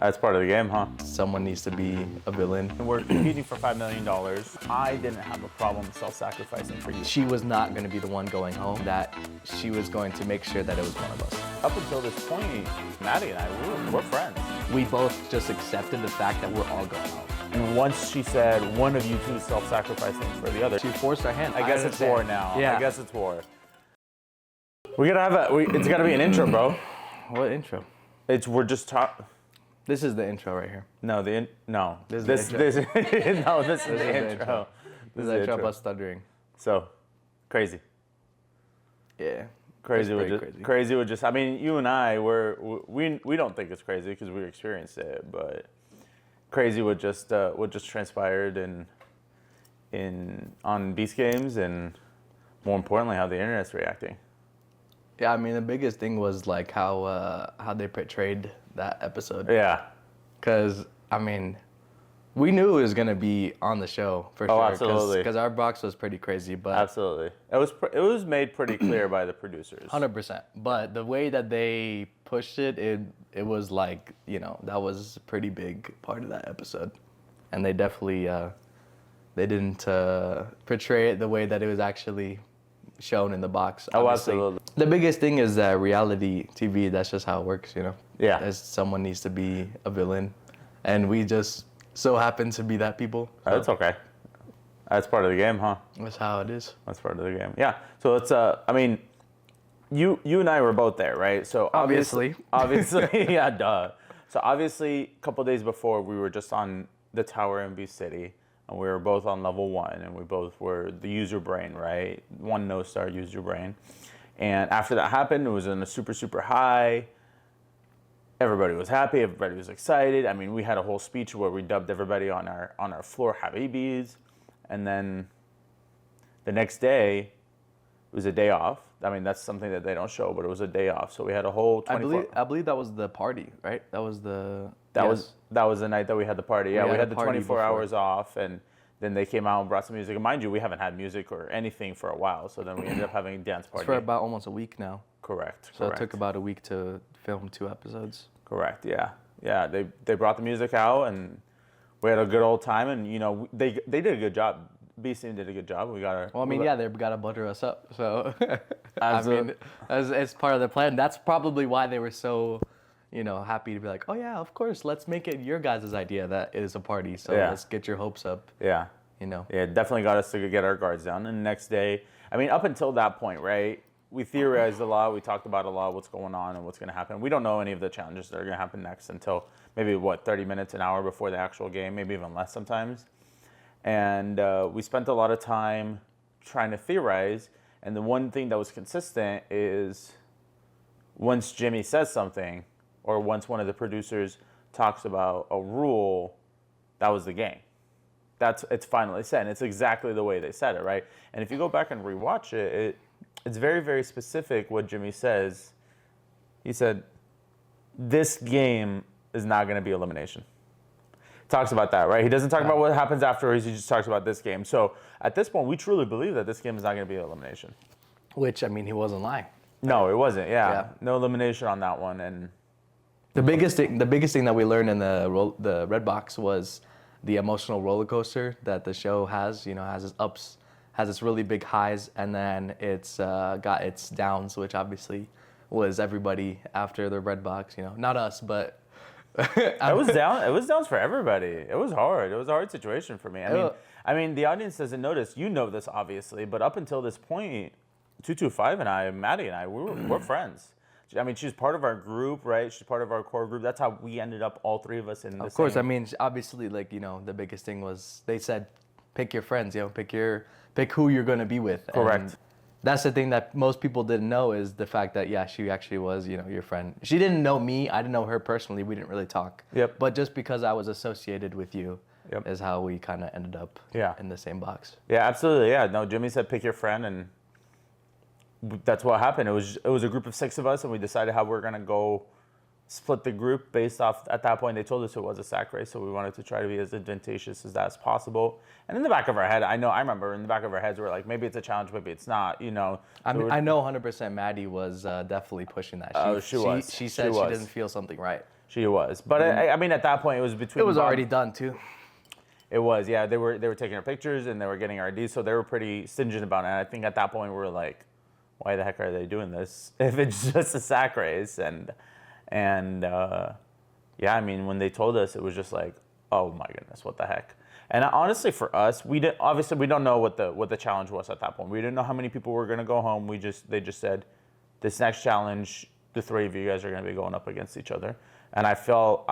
That's part of the game, huh? Someone needs to be a villain. We're competing for $5 million. I didn't have a problem self-sacrificing for you. She was not going to be the one going home, that she was going to make sure that it was one of us. Up until this point, Maddie and I, we're friends. We both just accepted the fact that we're all going home. And once she said one of you two is self-sacrificing for the other, She forced our hand. I guess it's war now. Yeah. I guess it's war. We gotta have it's gotta be an intro, bro. What intro? We're just talking. This is the intro right here. No, This is this the is the intro. This is the intro of us stuttering. So, crazy. Yeah. Crazy It's would pretty just crazy. crazy would just. I mean, you and I we don't think it's crazy because we experienced it, but crazy would just transpired on Beast games, and more importantly, how the internet's reacting. Yeah, I mean, the biggest thing was like how they portrayed that episode. Yeah. Because, I mean, we knew it was going to be on the show for sure. Absolutely. Because our box was pretty crazy, but Absolutely. It was made pretty clear by the producers. 100%. But the way that they pushed it, it was like, that was a pretty big part of that episode. And they definitely, they didn't portray it the way that it was actually shown in the box. Oh, obviously. absolutely. The biggest thing is that reality TV, that's just how it works, Yeah. Someone needs to be a villain. And we just so happen to be that people. So That's okay. That's part of the game, huh? that's how it is. That's part of the game. Yeah. So it's I mean, you and I were both there, right? So obviously, yeah, duh. So obviously, a couple days before, we were just on the tower in Beast City, and we were both on level 1, and we both were the user brain, right? 1 no-star user brain. And after that happened, it was in a super, super high. Everybody was happy. Everybody was excited. I mean, we had a whole speech where we dubbed everybody on our floor Habibis. And then the next day, it was a day off. I mean, that's something that they don't show, but it was a day off. So we had a whole 24... I believe that was the party, right? That was the... That was the night that we had the party. Yeah, we had the party 24 before. hours off, and then they came out and brought some music. And mind you, we haven't had music or anything for a while, so then we ended up having a dance party. It's for about almost a week now. Correct. So it took about a week to film 2 episodes. Correct. Yeah. Yeah. They brought the music out, and we had a good old time. And they did a good job. Beast team did a good job. We got our. Well, I mean, they got to butter us up. So I Absolutely. mean, as part of the plan. That's probably why they were so, happy to be like, oh yeah, of course, let's make it your guys' idea that it is a party. So Yeah. let's get your hopes up. Yeah. Yeah, it definitely got us to get our guards down. And the next day, I mean, up until that point, right? We theorized a lot. We talked about a lot, what's going on and what's going to happen. We don't know any of the challenges that are going to happen next until maybe, 30 minutes, an hour before the actual game, maybe even less sometimes. And we spent a lot of time trying to theorize. And the one thing that was consistent is once Jimmy says something, or once one of the producers talks about a rule, that was the game. It's finally said. And it's exactly the way they said it, right? And if you go back and rewatch it, it's very, very specific what Jimmy says. He said, this game is not going to be elimination. Talks about that, right? He doesn't talk about what happens afterwards. He just talks about this game. So at this point, we truly believe that this game is not going to be elimination. Which, I mean, he wasn't lying. No, it wasn't. Yeah. No elimination on that one. And The biggest thing that we learned in the red box was the emotional roller coaster that the show has. Has its ups, has its really big highs, and then it's got its downs, which obviously was everybody after the red box. Not us, but it was down. It was downs for everybody. It was hard. It was a hard situation for me. I mean, the audience doesn't notice. You know this obviously, but up until this point, 225 and I, Maddie and I, we're friends. I mean, she's part of our group, right? She's part of our core group. That's how we ended up, all 3 of us in the of course, same. I mean, obviously, like, the biggest thing was they said, pick your friends, pick who you're going to be with. Correct. And that's the thing that most people didn't know is the fact that, yeah, she actually was, your friend. She didn't know me. I didn't know her personally. We didn't really talk. Yep. But just because I was associated with you Yep. is how we kind of ended up in the same box. Yeah, absolutely. Yeah, no, Jimmy said pick your friend, and that's what happened. It was a group of 6 of us, and we decided how we're gonna go split the group based off. At that point, they told us it was a sack race, so we wanted to try to be as advantageous as that's possible. And in the back of our head, I remember in the back of our heads, we were like, maybe it's a challenge, maybe it's not. I mean, I know 100% Maddie was definitely pushing that. She was. She said she didn't feel something right. She was. But I mean, at that point, it was between. It was already done too. It was, yeah. They were taking our pictures and they were getting our IDs, so they were pretty stringent about it. And I think at that point we were like, why the heck are they doing this if it's just a sack race? And yeah, I mean, when they told us, it was just like, oh my goodness, what the heck? And honestly, for us, we don't know what the challenge was at that point. We didn't know how many people were gonna go home. They just said, this next challenge, the three of you guys are gonna be going up against each other. And I felt,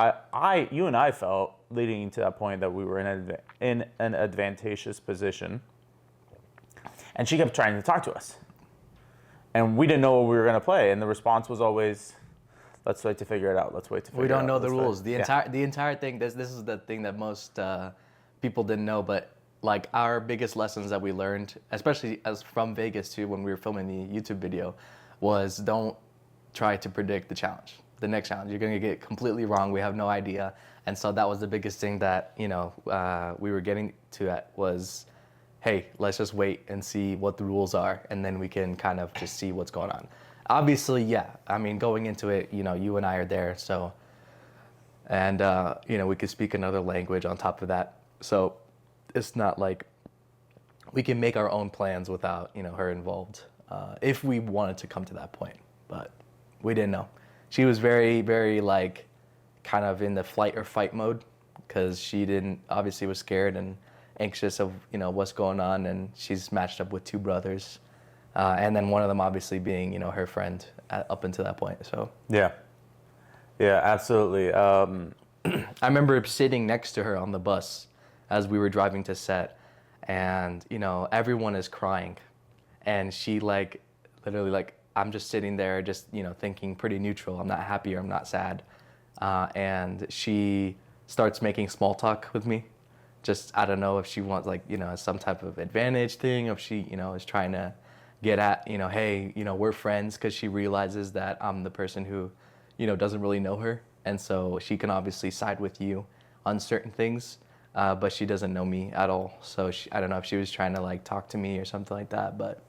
you and I felt leading to that point that we were in an advantageous position. And she kept trying to talk to us. And we didn't know what we were going to play. And the response was always, let's wait to figure it out. Let's wait to figure it out. We don't know the rules. The entire thing, this is the thing that most people didn't know. But like our biggest lessons that we learned, especially as from Vegas too, when we were filming the YouTube video, was don't try to predict the challenge. The next challenge, you're gonna get completely wrong. We have no idea, and so that was the biggest thing that we were getting to at was, hey, let's just wait and see what the rules are, and then we can kind of just see what's going on. Obviously, yeah. I mean, going into it, you and I are there, so, and we could speak another language on top of that, so it's not like we can make our own plans without her involved, if we wanted to come to that point, but we didn't know. She was very, very like kind of in the flight or fight mode because she obviously was scared and anxious of, what's going on. And she's matched up with two brothers. And then one of them obviously being, her friend up until that point. So. Yeah. Yeah, absolutely. I remember sitting next to her on the bus as we were driving to set and, everyone is crying and she like literally like, I'm just sitting there just, thinking pretty neutral. I'm not happy or I'm not sad. And she starts making small talk with me. Just, I don't know if she wants like, some type of advantage thing, if she, is trying to get at, hey, we're friends because she realizes that I'm the person who, doesn't really know her. And so she can obviously side with you on certain things, but she doesn't know me at all. So I don't know if she was trying to like talk to me or something like that, but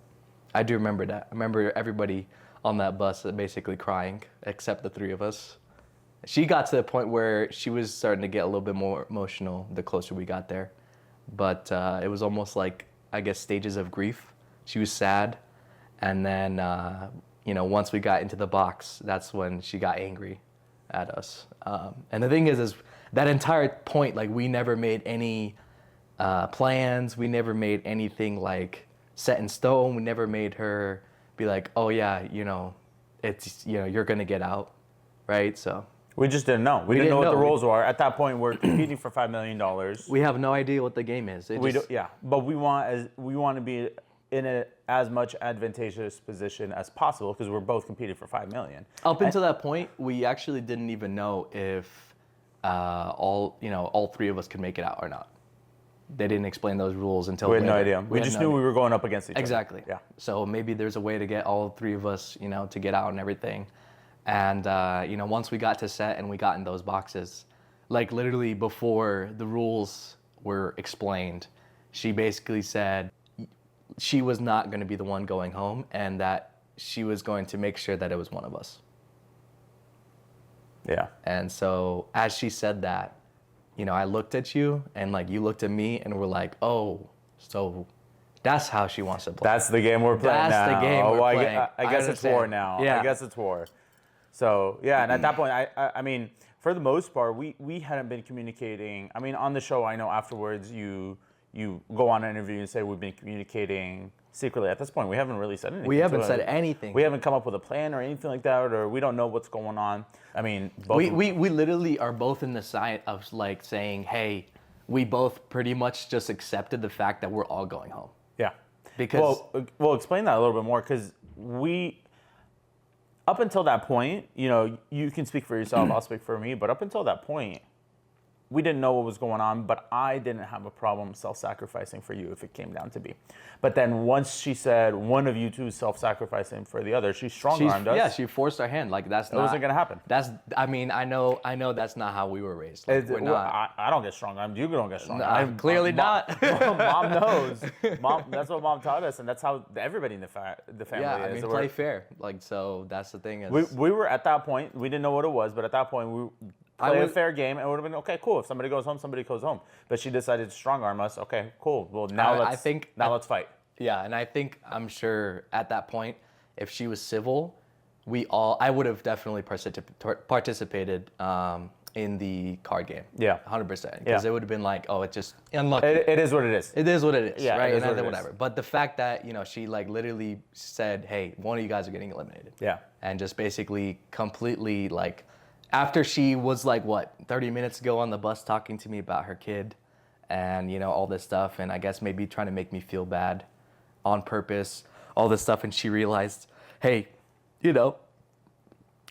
I do remember that. I remember everybody on that bus basically crying, except the three of us. She got to the point where she was starting to get a little bit more emotional the closer we got there. But it was almost like, I guess, stages of grief. She was sad. And then, once we got into the box, that's when she got angry at us. And the thing is that entire point, like, we never made any plans. We never made anything, like, set in stone. We never made her be like, oh yeah, it's, you're going to get out, right? So we just didn't know. We didn't know what the rules were. At that point, we're competing for $5 million. We have no idea what the game is. But we want to be in as much advantageous position as possible because we're both competing for $5 million. Up until that point, we actually didn't even know if all three of us could make it out or not. They didn't explain those rules until we had no idea. We just knew we were going up against each other. Exactly. Yeah. So maybe there's a way to get all three of us, to get out and everything. And, once we got to set and we got in those boxes, like literally before the rules were explained, she basically said she was not going to be the one going home and that she was going to make sure that it was one of us. Yeah. And so as she said that, I looked at you and like you looked at me and we're like, oh, so that's how she wants to play. That's the game we're playing now. That's the game we're playing. I guess it's war now. Yeah. I guess it's war. So, yeah, and at that point, I mean, for the most part, we hadn't been communicating. I mean, on the show, I know afterwards you go on an interview and say we've been communicating secretly. At this point, we haven't really said anything. We haven't said anything. We haven't come up with a plan or anything like that, or we don't know what's going on. I mean, we literally are both in the side of like saying, hey, we both pretty much just accepted the fact that we're all going home. Yeah. Because well, explain that a little bit more because up until that point, you can speak for yourself, I'll speak for me, but up until that point, we didn't know what was going on, but I didn't have a problem self-sacrificing for you if it came down to be. But then once she said one of you two is self-sacrificing for the other, she strong-armed us. Yeah, she forced our hand. Like that's not. It wasn't gonna happen. I mean, I know that's not how we were raised. Like, we're not. I don't get strong-armed. You don't get strong-armed. I'm clearly not. Mom knows. Mom, that's what mom taught us, and that's how everybody in the family Yeah, I is. mean, So play fair. Like, so that's the thing. we were at that point. We didn't know what it was, but at that point we play a fair game, and it would have been okay, cool. If somebody goes home, somebody goes home. But she decided to strong-arm us. Okay, cool. Well, now let's fight. Yeah, and I'm sure at that point, if she was civil, I would have definitely participated in the card game. Yeah. 100%. Because it would have been like, oh, it's just unlucky. It is what it is. It is what it is, Yeah, right? it is And what then it whatever. is. But the fact that, she like literally said, hey, one of you guys are getting eliminated. Yeah. And just basically completely like, after she was like, 30 minutes ago on the bus talking to me about her kid and, all this stuff. And I guess maybe trying to make me feel bad on purpose, all this stuff. And she realized, hey,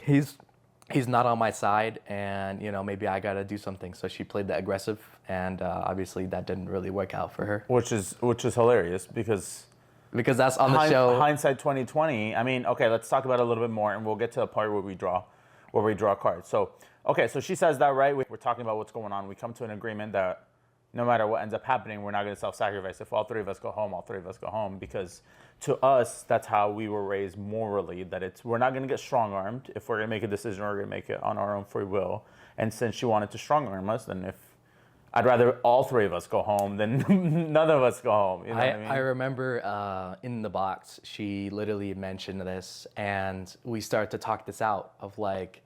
he's not on my side and, maybe I got to do something. So she played the aggressive and obviously that didn't really work out for her. Which is hilarious because that's on the show. Hindsight 2020. I mean, okay, let's talk about it a little bit more and we'll get to the part where we draw cards. So, okay, so she says that, right? We're talking about what's going on. We come to an agreement that no matter what ends up happening, we're not going to self-sacrifice. If all three of us go home, all three of us go home. Because to us, that's how we were raised morally, that we're not going to get strong-armed. If we're going to make a decision, we're going to make it on our own free will. And since she wanted to strong-arm us, then I'd rather all three of us go home than none of us go home. You know what I mean? I remember in the box, she literally mentioned this, and we started to talk this out of like,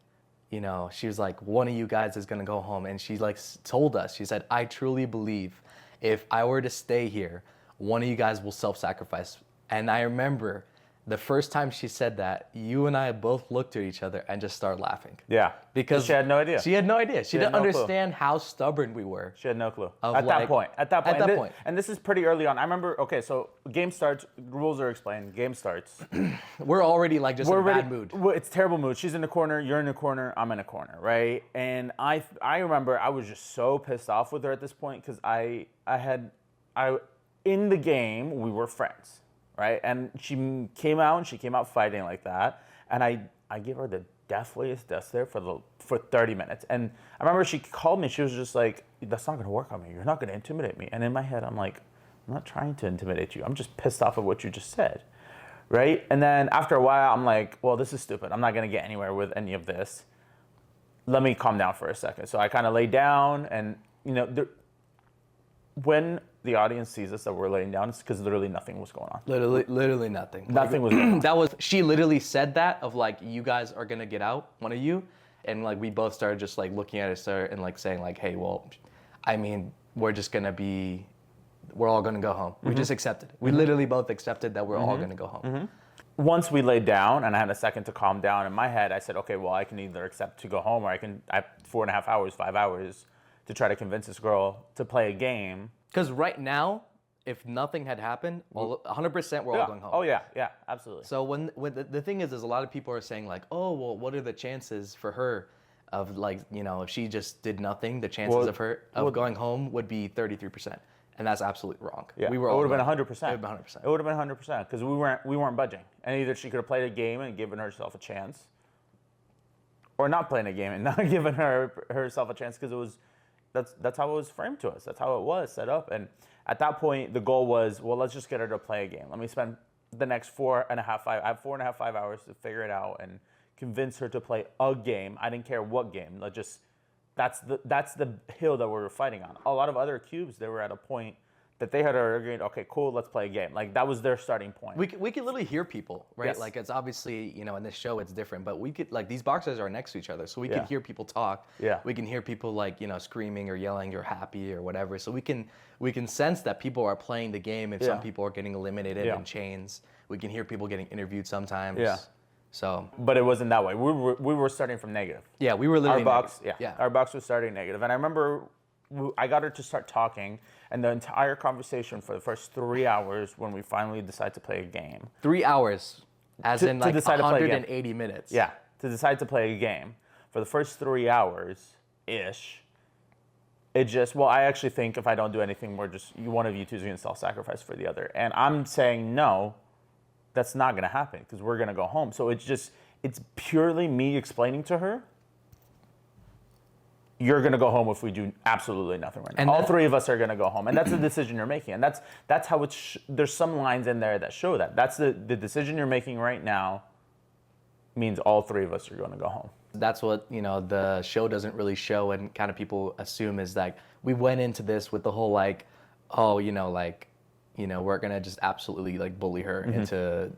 she was like, one of you guys is gonna go home, and she like told us, she said, I truly believe if I were to stay here, one of you guys will self-sacrifice. And I remember the first time she said that, you and I both looked at each other and just started laughing. Yeah. Because she had no idea. She had no idea. She didn't understand how stubborn we were. She had no clue. At that point. And this is pretty early on. I remember, okay, so game starts, rules are explained, game starts. We're already like just in a bad mood. It's terrible mood. She's in the corner, you're in the corner, I'm in a corner, right? And I remember I was just so pissed off with her at this point because in the game, we were friends. Right, and she came out fighting like that, and I gave her the deathliest death stare for 30 minutes. And I remember she called me. She was just like, "That's not gonna work on me. You're not gonna intimidate me." And in my head, I'm like, "I'm not trying to intimidate you. I'm just pissed off at what you just said." Right? And then after a while, I'm like, "Well, this is stupid. I'm not gonna get anywhere with any of this. Let me calm down for a second." So I kind of lay down, and when the audience sees us that we're laying down, it's because literally nothing was going on. Literally nothing. Nothing was going on. She literally said that of like, you guys are gonna get out, one of you, and like we both started just like looking at each other and like saying like, hey, well, I mean, we're all gonna go home. We just accepted it. We literally both accepted that we're all gonna go home. Once we laid down and I had a second to calm down in my head, I said, okay, well, I can either accept to go home or I have 4.5 hours, 5 hours to try to convince this girl to play a game. Because right now, if nothing had happened, 100% we're all going home. Oh yeah, absolutely. So when the thing is a lot of people are saying like, oh, well, what are the chances for her of like, if she just did nothing, the chances of her going home would be 33%. And that's absolutely wrong. Yeah, it would have been 100%. It would have been 100%. It would have been 100% because we weren't budging. And either she could have played a game and given herself a chance, or not playing a game and not giving herself a chance because that's how it was framed to us. That's how it was set up. And at that point, the goal was, well, let's just get her to play a game. Let me spend the next 4.5 hours to figure it out and convince her to play a game. I didn't care what game. That's the hill that we were fighting on. A lot of other cubes, they were at a point that they had already agreed, okay, cool, let's play a game. Like that was their starting point. We could literally hear people, right? Yes. Like it's obviously, in this show it's different, but we could, like these boxers are next to each other. So we can hear people talk. Yeah. We can hear people like, screaming or yelling or happy or whatever. So we can sense that people are playing the game if some people are getting eliminated in chains. We can hear people getting interviewed sometimes. Yeah. So. But it wasn't that way. We were starting from negative. Yeah, we were literally Our box was starting negative. And I remember I got her to start talking, and the entire conversation for the first 3 hours when we finally decided to play a game. 3 hours, as in like 180 minutes. Yeah, to decide to play a game. For the first 3 hours-ish, It just, well, I actually think if I don't do anything, one of you two is going to self-sacrifice for the other. And I'm saying, no, that's not going to happen because we're going to go home. So it's purely me explaining to her, you're going to go home if we do absolutely nothing right now. And all three of us are going to go home. And that's the decision you're making. And that's how there's some lines in there that show that. That's the decision you're making right now means all three of us are going to go home. That's what, the show doesn't really show, and kind of people assume is like, we went into this with the whole like, oh, we're going to just absolutely like bully her into,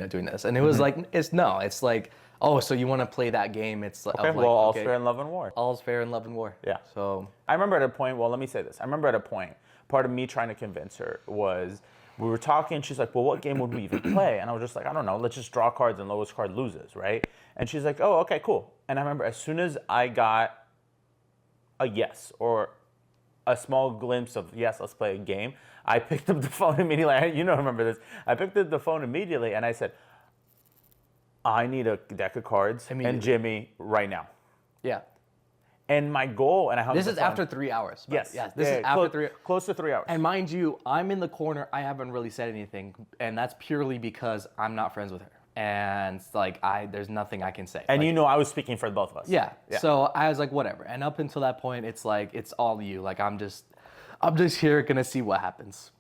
doing this. And it was like, it's like, oh, so you want to play that game? It's like, okay, well, all's fair in love and war. All's fair in love and war. Yeah. So I remember at a point, well, let me say this. I remember at a point, part of me trying to convince her was, we were talking, she's like, well, what game would we even play? And I was just like, I don't know, let's just draw cards and lowest card loses, right? And she's like, oh, okay, cool. And I remember as soon as I got a yes or a small glimpse of, yes, let's play a game, I picked up the phone immediately. Remember this. I picked up the phone immediately and I said, I need a deck of cards and Jimmy right now. Yeah. And my goal, and I hung this the is phone. after 3 hours. Yes. This is after 3 close to 3 hours. And mind you, I'm in the corner. I haven't really said anything, and that's purely because I'm not friends with her. And it's like there's nothing I can say. And like, I was speaking for both of us. Yeah. So I was like, whatever. And up until that point, it's like it's all you. Like I'm just here gonna see what happens.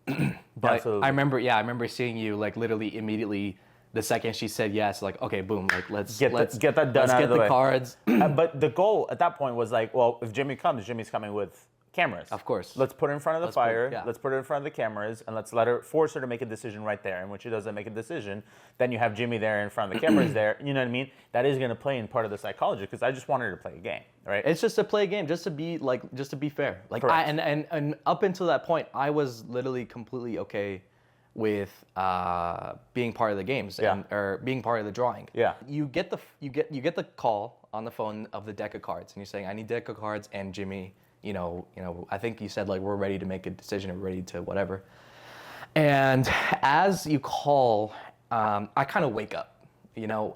But Absolutely. I remember seeing you like literally immediately. The second she said yes, like, okay, boom, like let's get that done. Let's get the cards. But the goal at that point was like, well, if Jimmy comes, Jimmy's coming with cameras. Of course. Let's put it in front of the fire. Let's put it in front of the cameras, and let's force her to make a decision right there. And when she doesn't make a decision, then you have Jimmy there in front of the cameras there. You know what I mean? That is going to play in part of the psychology because I just wanted her to play a game, right? It's just to play a game, just to be fair. Like, and up until that point, I was literally completely okay with being part of the games or being part of the drawing. Yeah. You get the call on the phone of the deck of cards, and you're saying, I need deck of cards, and Jimmy, I think you said like we're ready to make a decision or ready to whatever. And as you call, I kind of wake up.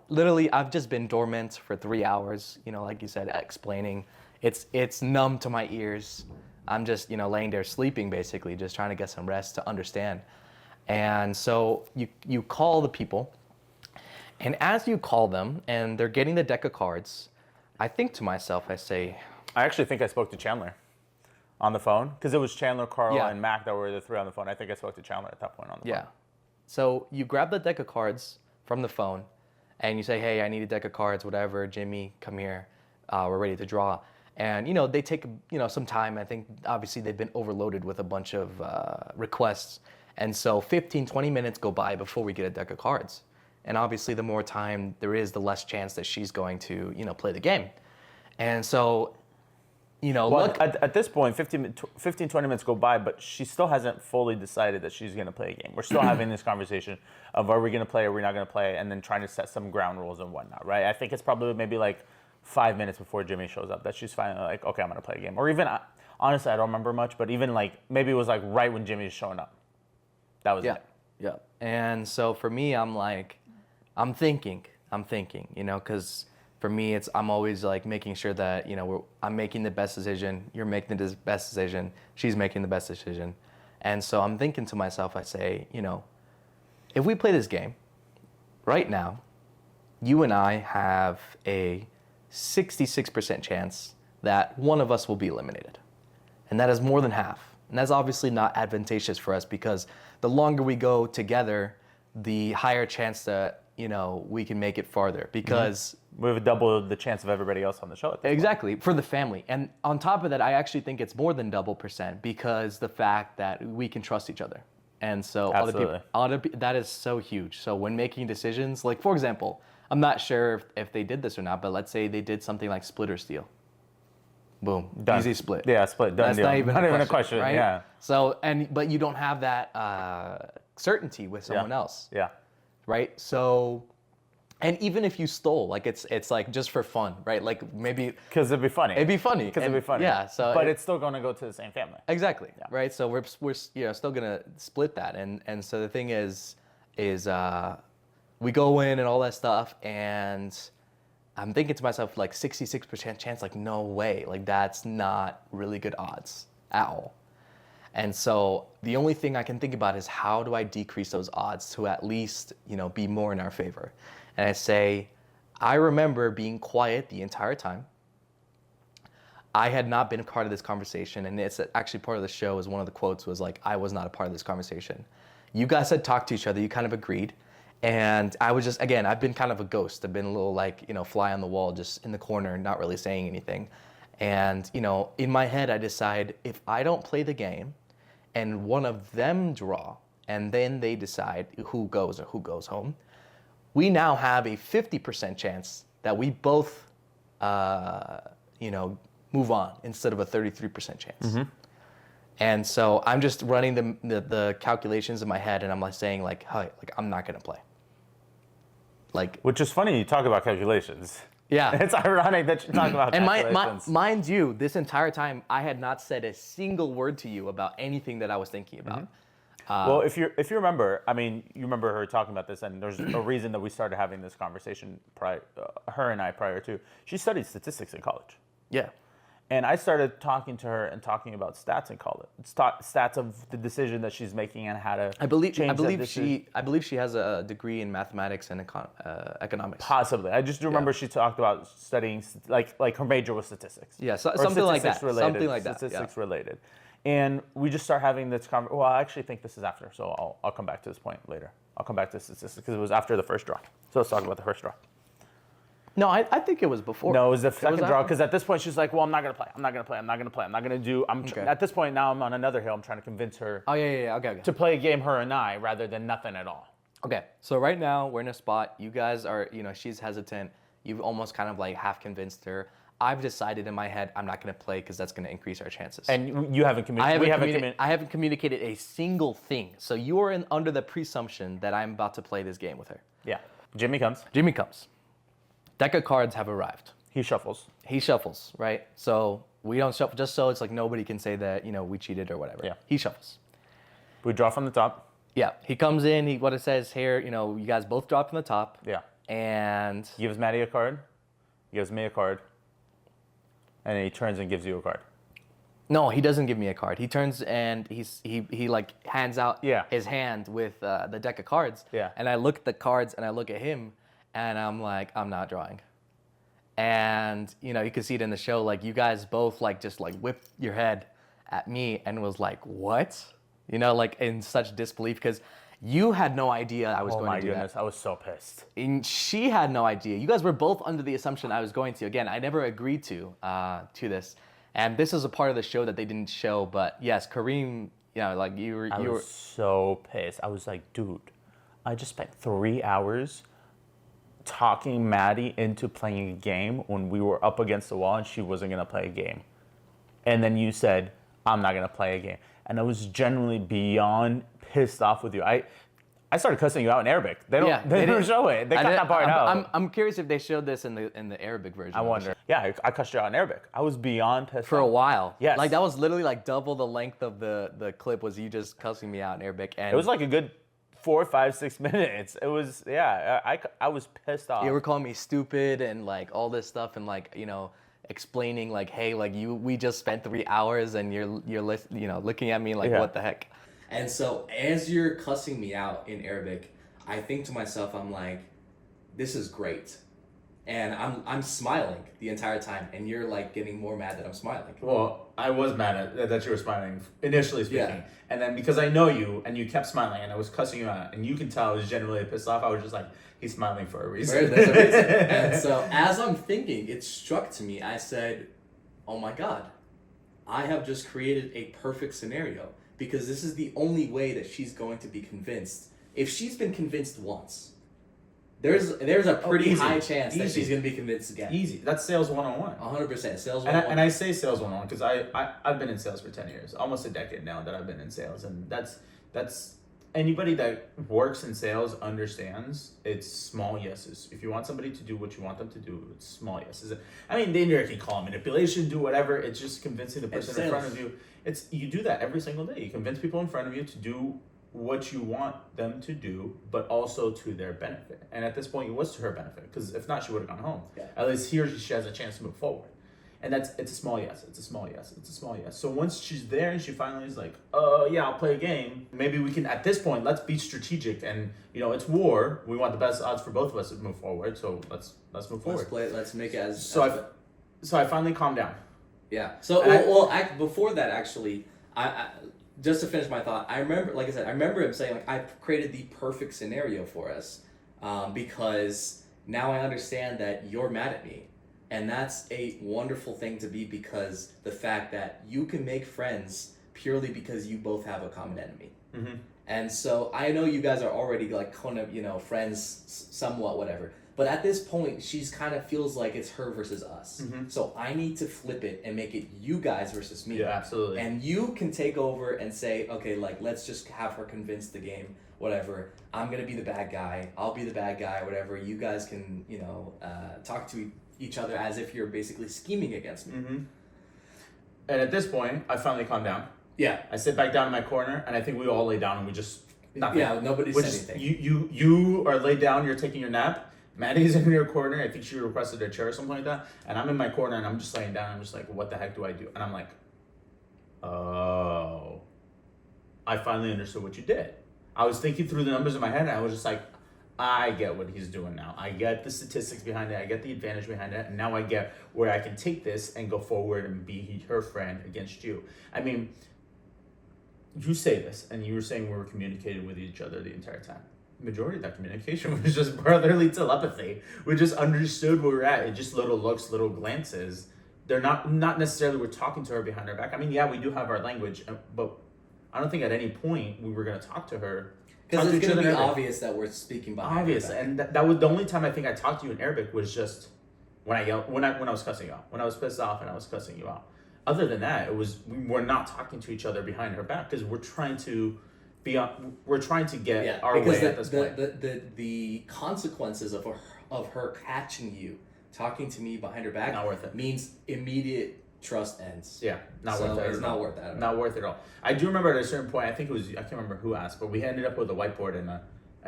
Literally I've just been dormant for 3 hours. Like you said, explaining. It's numb to my ears. I'm just laying there sleeping basically, just trying to get some rest to understand. And so you call the people, and as you call them, and they're getting the deck of cards, I think to myself, I say... I actually think I spoke to Chandler on the phone, because it was Chandler, Carl, and Mac that were the three on the phone. I think I spoke to Chandler at that point on the phone. Yeah. So you grab the deck of cards from the phone, and you say, hey, I need a deck of cards, whatever, Jimmy, come here, we're ready to draw. And, they take, some time. I think, obviously, they've been overloaded with a bunch of requests. And so 15, 20 minutes go by before we get a deck of cards. And obviously, the more time there is, the less chance that she's going to, play the game. And so, well, at this point, 15, 20 minutes go by, but she still hasn't fully decided that she's going to play a game. We're still having this conversation of are we going to play, are we not going to play, and then trying to set some ground rules and whatnot, right? I think it's probably maybe like 5 minutes before Jimmy shows up that she's finally like, okay, I'm going to play a game. Or even, honestly, I don't remember much, but even like, maybe it was like right when Jimmy's showing up. That was it. Yeah. And so for me, I'm like, I'm thinking, because for me, I'm always like making sure that, I'm making the best decision. You're making the best decision. She's making the best decision. And so I'm thinking to myself, I say, if we play this game right now, you and I have a 66% chance that one of us will be eliminated. And that is more than half. And that's obviously not advantageous for us because the longer we go together, the higher chance that, we can make it farther because... We have double the chance of everybody else on the show. Exactly, for the family. And on top of that, I actually think it's more than double percent because the fact that we can trust each other. And so other people, that is so huge. So when making decisions, like for example, I'm not sure if they did this or not, but let's say they did something like split or steal. Boom. Done. Easy split. Yeah, split. Done. That's deal. not even a question, right? Yeah. So but you don't have that certainty with someone else. Yeah. Right. So, and even if you stole, like it's like just for fun, right? Like maybe because it'd be funny. It'd be funny. Because it'd be funny. Yeah. So, but it's still going to go to the same family. Exactly. Yeah. Right. So we're still gonna split that, and so the thing is we go in and all that stuff, and I'm thinking to myself, like 66% chance, like no way. Like that's not really good odds at all. And so the only thing I can think about is how do I decrease those odds to at least, be more in our favor? And I say, I remember being quiet the entire time. I had not been a part of this conversation, and it's actually part of the show. Is one of the quotes was like, I was not a part of this conversation. You guys had talked to each other, you kind of agreed. And I was just, again, I've been kind of a ghost. I've been a little like, fly on the wall, just in the corner, not really saying anything. And, in my head, I decide if I don't play the game and one of them draw, and then they decide who goes or who goes home, we now have a 50% chance that we both, move on instead of a 33% chance. Mm-hmm. And so I'm just running the calculations in my head, and I'm like saying like, hey, like I'm not gonna play. Like, which is funny. You talk about calculations. Yeah, it's ironic that you talk about calculations. And mind you, this entire time I had not said a single word to you about anything that I was thinking about. Mm-hmm. Well, if you remember, I mean, you remember her talking about this, and there's a reason that we started having this conversation. Her and I prior to, she studied statistics in college. Yeah. And I started talking to her and talking about stats in college, stats of the decision that she's making and how to I believe she has a degree in mathematics and economics. Possibly. I just remember she talked about studying, like her major was statistics. Yeah, something like that. Something like that. Statistics related. And we just start having this conversation. Well, I actually think this is after, so I'll come back to this point later. I'll come back to statistics because it was after the first draw. So let's talk about the first draw. No, I think it was before. No, it was the second draw because at this point she's like, well, I'm not going to play. I'm not going to play. I'm not going to play. I'm not going to do. At this point now I'm on another hill. I'm trying to convince her. Oh, yeah. Okay. To play a game, her and I, rather than nothing at all. Okay. So right now we're in a spot. You guys are, she's hesitant. You've almost kind of like half convinced her. I've decided in my head I'm not going to play because that's going to increase our chances. And you haven't communicated. I haven't communicated a single thing. So you are under the presumption that I'm about to play this game with her. Yeah. Jimmy comes. Deck of cards have arrived. He shuffles, right? So we don't shuffle, just so it's like nobody can say that, we cheated or whatever. Yeah. He shuffles. We draw from the top. Yeah. He comes in, what it says here, you guys both drop from the top. Yeah. And he gives Maddie a card. He gives me a card. And then he turns and gives you a card. No, he doesn't give me a card. He turns and he like hands out his hand with the deck of cards. Yeah. And I look at the cards and I look at him. And I'm like, I'm not drawing. And, you can see it in the show, like, you guys both, like, just, like, whipped your head at me and was like, what? Like, in such disbelief, because you had no idea I was going to do that. Oh, my goodness, I was so pissed. And she had no idea. You guys were both under the assumption I was going to. Again, I never agreed to this. And this is a part of the show that they didn't show, but, yes, Karim, like, you were... I was so pissed. I was like, dude, I just spent 3 hours talking Maddie into playing a game when we were up against the wall and she wasn't going to play a game. And then you said, I'm not going to play a game. And I was genuinely beyond pissed off with you. I started cussing you out in Arabic. They didn't show it. They cut that part out. I'm curious if they showed this in the Arabic version. I wonder. Yeah, I cussed you out in Arabic. I was beyond pissed for a while. Yes. Like that was literally like double the length of the clip was you just cussing me out in Arabic. And it was like a good 4, 5, 6 minutes. It was, I was pissed off. You were calling me stupid and like all this stuff and like, explaining like, hey, like we just spent 3 hours and you're looking at me like, what the heck? And so as you're cussing me out in Arabic, I think to myself, I'm like, this is great. And I'm smiling the entire time, and you're like getting more mad that I'm smiling. Well, I was mad that you were smiling initially speaking, and then because I know you and you kept smiling, and I was cussing you out, and you can tell I was genuinely pissed off. I was just like, he's smiling for a reason. There's a reason. And so as I'm thinking, it struck to me. I said, "Oh my God, I have just created a perfect scenario because this is the only way that she's going to be convinced. If she's been convinced once." There's a pretty high chance that she's going to be convinced again. Easy. That's sales 101. 100%. Sales 101. And I say sales 101 because I've been in sales for 10 years. Almost a decade now that I've been in sales. And that's anybody that works in sales understands it's small yeses. If you want somebody to do what you want them to do, it's small yeses. I mean, they indirectly call it manipulation, do whatever. It's just convincing the person in front of you. You do that every single day. You convince people in front of you to do what you want them to do, but also to their benefit. And at this point, it was to her benefit, because if not, she would have gone home. Yeah. At least here she has a chance to move forward. And it's a small yes, it's a small yes, it's a small yes. So once she's there and she finally is like, yeah, I'll play a game. Maybe we can, at this point, let's be strategic. And, it's war. We want the best odds for both of us to move forward. So let's move forward. Let's play it. Let's make it as... So I finally calmed down. Yeah. So, before that, actually, I just to finish my thought, I remember, like I said, I remember him saying, like, I've created the perfect scenario for us, because now I understand that you're mad at me. And that's a wonderful thing to be, because the fact that you can make friends purely because you both have a common enemy. Mm-hmm. And so I know you guys are already like kind of, friends somewhat, whatever. But at this point, she's kind of feels like it's her versus us. Mm-hmm. So I need to flip it and make it you guys versus me. Yeah, absolutely. And you can take over and say, okay, like, let's just have her convince the game, whatever. I'm going to be the bad guy. I'll be the bad guy, whatever. You guys can, talk to each other as if you're basically scheming against me. Mm-hmm. And at this point, I finally calmed down. Yeah. I sit back down in my corner, and I think we all lay down and we just... Nothing. Yeah, nobody said anything. You are laid down, you're taking your nap. Maddie's in your corner. I think she requested a chair or something like that. And I'm in my corner and I'm just laying down. I'm just like, what the heck do I do? And I'm like, oh, I finally understood what you did. I was thinking through the numbers in my head and I was just like, I get what he's doing now. I get the statistics behind it. I get the advantage behind it. And now I get where I can take this and go forward and be her friend against you. I mean, you say this and you were saying we were communicating with each other the entire time. Majority of that communication was just brotherly telepathy. We just understood where we're at. It just little looks, little glances. They're not necessarily we're talking to her behind her back. I mean, yeah, we do have our language, but I don't think at any point we were going to talk to her. Because it's going to be obvious that we're speaking behind obvious, her back. And that was the only time I think I talked to you in Arabic was just when I yelled, when I was cussing you out, when I was pissed off and I was cussing you out. Other than that, we were not talking to each other behind her back because we're trying to get our way at this point. The consequences of her catching you talking to me behind her back not worth it. Means immediate trust ends. Yeah, not worth it. It's not worth that at all. Not worth it at all. I do remember at a certain point, I think it was, I can't remember who asked, but we ended up with a whiteboard and a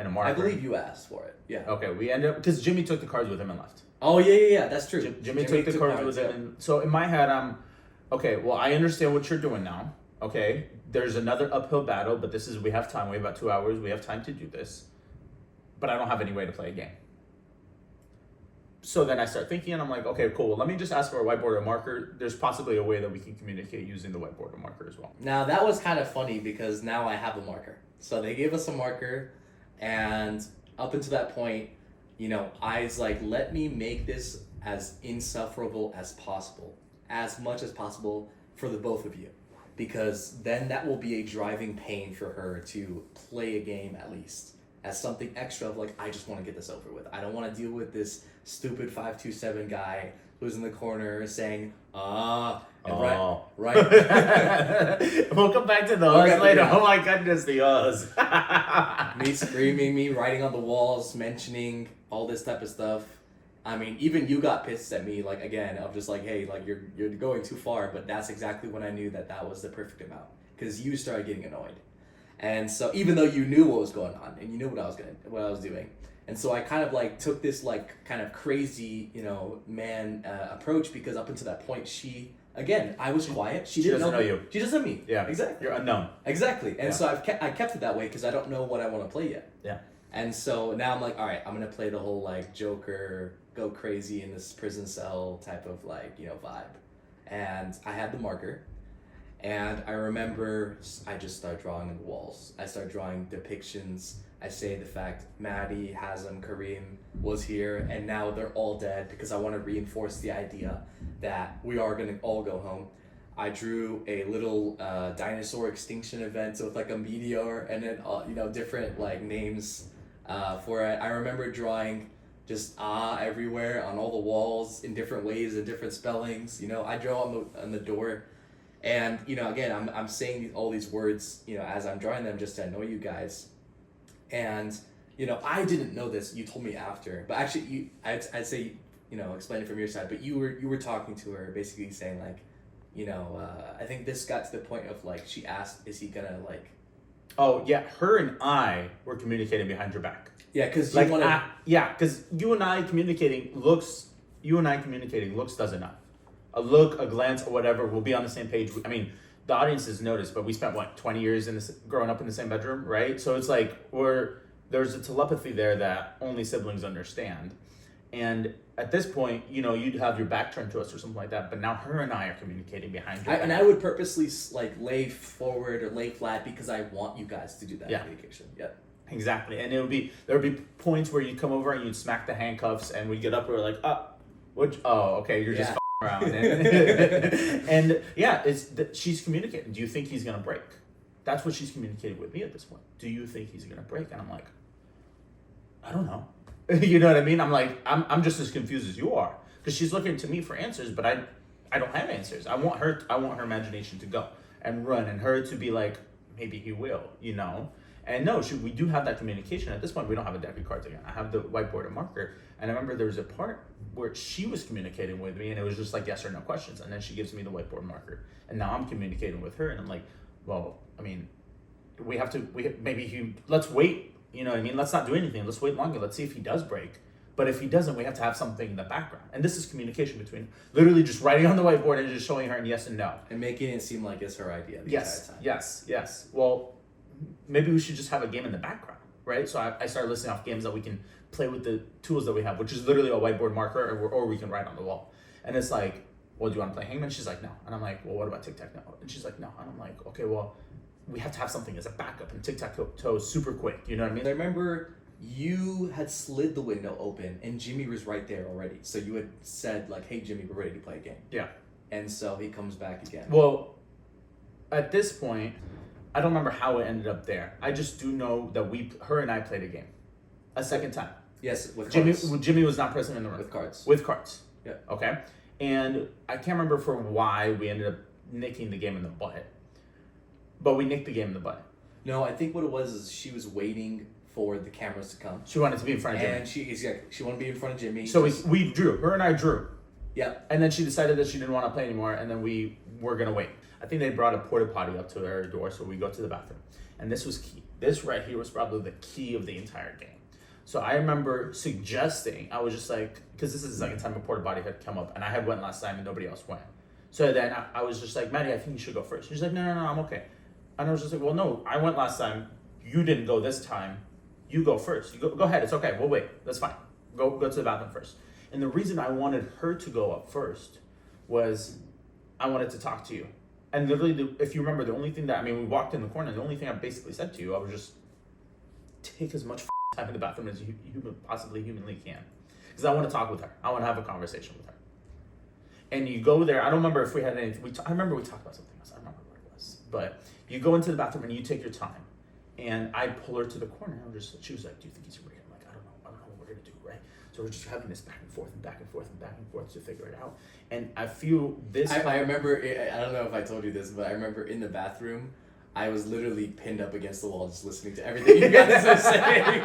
marker. I believe you asked for it. Yeah. Okay, we ended up because Jimmy took the cards with him and left. Oh yeah, that's true. Jimmy took the cards with him, and so in my head I'm okay. Well, I understand what you're doing now. Okay, there's another uphill battle, but we have time. We have about 2 hours. We have time to do this. But I don't have any way to play a game. So then I start thinking, and I'm like, okay, cool. Well, let me just ask for a whiteboard or a marker. There's possibly a way that we can communicate using the whiteboard or marker as well. Now, that was kind of funny because now I have a marker. So they gave us a marker, and up until that point, I was like, let me make this as insufferable as possible, as much as possible for the both of you. Because then that will be a driving pain for her to play a game at least as something extra of like, I just want to get this over with. I don't want to deal with this stupid 527 guy who's in the corner saying, right. We'll come back to those later. Yeah. Oh my goodness, the Me screaming, me writing on the walls, mentioning all this type of stuff. I mean, even you got pissed at me, like, again, of just like, hey, like, you're going too far, but that's exactly when I knew that was the perfect amount, because you started getting annoyed. And so, even though you knew what was going on, and you knew what I was doing, and so I kind of, like, took this, like, kind of crazy, man approach, because up until that point, I was quiet. She didn't know you. She doesn't know me. Yeah. Exactly. You're unknown. Exactly. And so I kept it that way, because I don't know what I want to play yet. Yeah. And so now I'm like, all right, I'm going to play the whole, like, Joker, go crazy in this prison cell type of, like, vibe. And I had the marker. And I remember I just start drawing on the walls. I start drawing depictions. I say the fact Maddie, Hazem, Karim was here, and now they're all dead because I want to reinforce the idea that we are going to all go home. I drew a little dinosaur extinction event with like a meteor and then different like names for it. I remember drawing just everywhere on all the walls in different ways and different spellings. I draw on the door, and again I'm saying all these words as I'm drawing them just to annoy you guys. And I didn't know this. You told me after, but actually I'd say explain it from your side. But you were talking to her, basically saying like, I think this got to the point of like she asked, is he gonna like Oh yeah, her and I were communicating behind your back. Yeah, because Like, yeah, because you and I communicating looks does enough. A look, a glance, or whatever, we'll be on the same page. I mean, the audience has noticed, but we spent what 20 years in this, growing up in the same bedroom, right? So it's like there's a telepathy there that only siblings understand. And at this point, you'd have your back turned to us or something like that. But now her and I are communicating behind your back. And I would purposely like lay forward or lay flat because I want you guys to do that communication. Yeah. Exactly. And there would be points where you'd come over and you'd smack the handcuffs and we'd get up and we're like, okay, you're just around. And yeah, she's communicating. Do you think he's going to break? That's what she's communicating with me at this point. Do you think he's going to break? And I'm like, I don't know. You know what I mean? I'm like, I'm just as confused as you are. Because she's looking to me for answers, but I don't have answers. I want her imagination to go and run and her to be like, maybe he will, And no, we do have that communication. At this point, we don't have a deck of cards again. I have the whiteboard and marker. And I remember there was a part where she was communicating with me and it was just like yes or no questions. And then she gives me the whiteboard and marker. And now I'm communicating with her and I'm like, well, I mean, let's wait. You know what I mean? Let's not do anything. Let's wait longer. Let's see if he does break. But if he doesn't, we have to have something in the background. And this is communication between literally just writing on the whiteboard and just showing her an yes and no. And making it seem like it's her idea the entire time. Yes. Well, maybe we should just have a game in the background, right? So I started listing off games that we can play with the tools that we have, which is literally a whiteboard marker or we can write on the wall. And it's like, well, do you want to play Hangman? She's like, no. And I'm like, well, what about tic-tac-toe? And she's like, no. And I'm like, okay, well, we have to have something as a backup. And tic-tac-toe is super quick. You know what I mean? I remember you had slid the window open and Jimmy was right there already. So you had said like, hey, Jimmy, we're ready to play a game. Yeah. And so he comes back again. Well, at this point, I don't remember how it ended up there. I just do know that her and I played a game. A second time. Yes, with Jimmy. cards. Jimmy was not present in the room. With cards. Yeah. Okay. And I can't remember for why we ended up nicking the game in the butt. But we nicked the game in the butt. No, I think what it was is she was waiting for the cameras to come. She wanted to be in front of Jimmy. And she wanted to be in front of Jimmy. So we drew. Her and I drew. Yeah. And then she decided that she didn't want to play anymore, and then we were going to wait. I think they brought a porta potty up to their door, so we go to the bathroom. And this was key. This right here was probably the key of the entire game. So I remember suggesting, I was just like, because this is the second time a porta potty had come up, and I had went last time and nobody else went. So then I was just like, Maddie, I think you should go first. She's like, no, I'm okay. And I was just like, well, no, I went last time. You didn't go this time. You go first. You go ahead. It's okay. We'll wait. That's fine. Go to the bathroom first. And the reason I wanted her to go up first was I wanted to talk to you. And literally, if you remember, the only thing we walked in the corner. The only thing I basically said to you, I was just take as much time in the bathroom as you possibly humanly can. Because I want to talk with her. I want to have a conversation with her. And you go there. I don't remember if we had anything. I remember we talked about something else. I don't remember what it was. But you go into the bathroom and you take your time. And I pull her to the corner. She was like, do you think he's ready? I'm like, I don't know what we're going to do, right? So we're just having this back and forth and back and forth and back and forth to figure it out. And I feel this. I remember, I don't know if I told you this, but I remember in the bathroom, I was literally pinned up against the wall just listening to everything you guys were saying.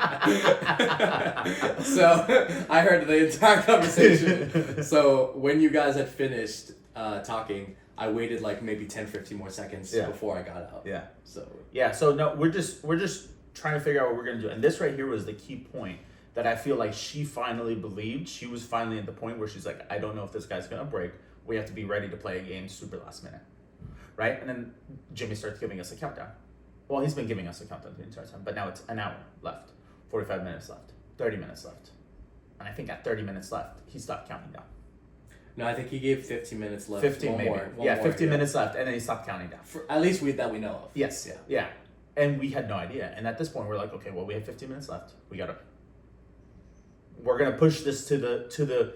So I heard the entire conversation. So when you guys had finished talking, I waited like maybe 10-15 more seconds before I got out. Yeah. So no, we're just trying to figure out what we're gonna do. And this right here was the key point that I feel like she finally believed. She was finally at the point where she's like, I don't know if this guy's gonna break. We have to be ready to play a game super last minute. Right? And then Jimmy starts giving us a countdown. Well, he's been giving us a countdown the entire time, but now it's an hour left, 45 minutes left, 30 minutes left. And I think at 30 minutes left, he stopped counting down. No, I think he gave 15 minutes left. 15 maybe. One 15 minutes left, and then he stopped counting down. At least that we know of. Yes. Yeah. And we had no idea. And at this point, we're like, okay, well, we have 15 minutes left. We're gonna push this to the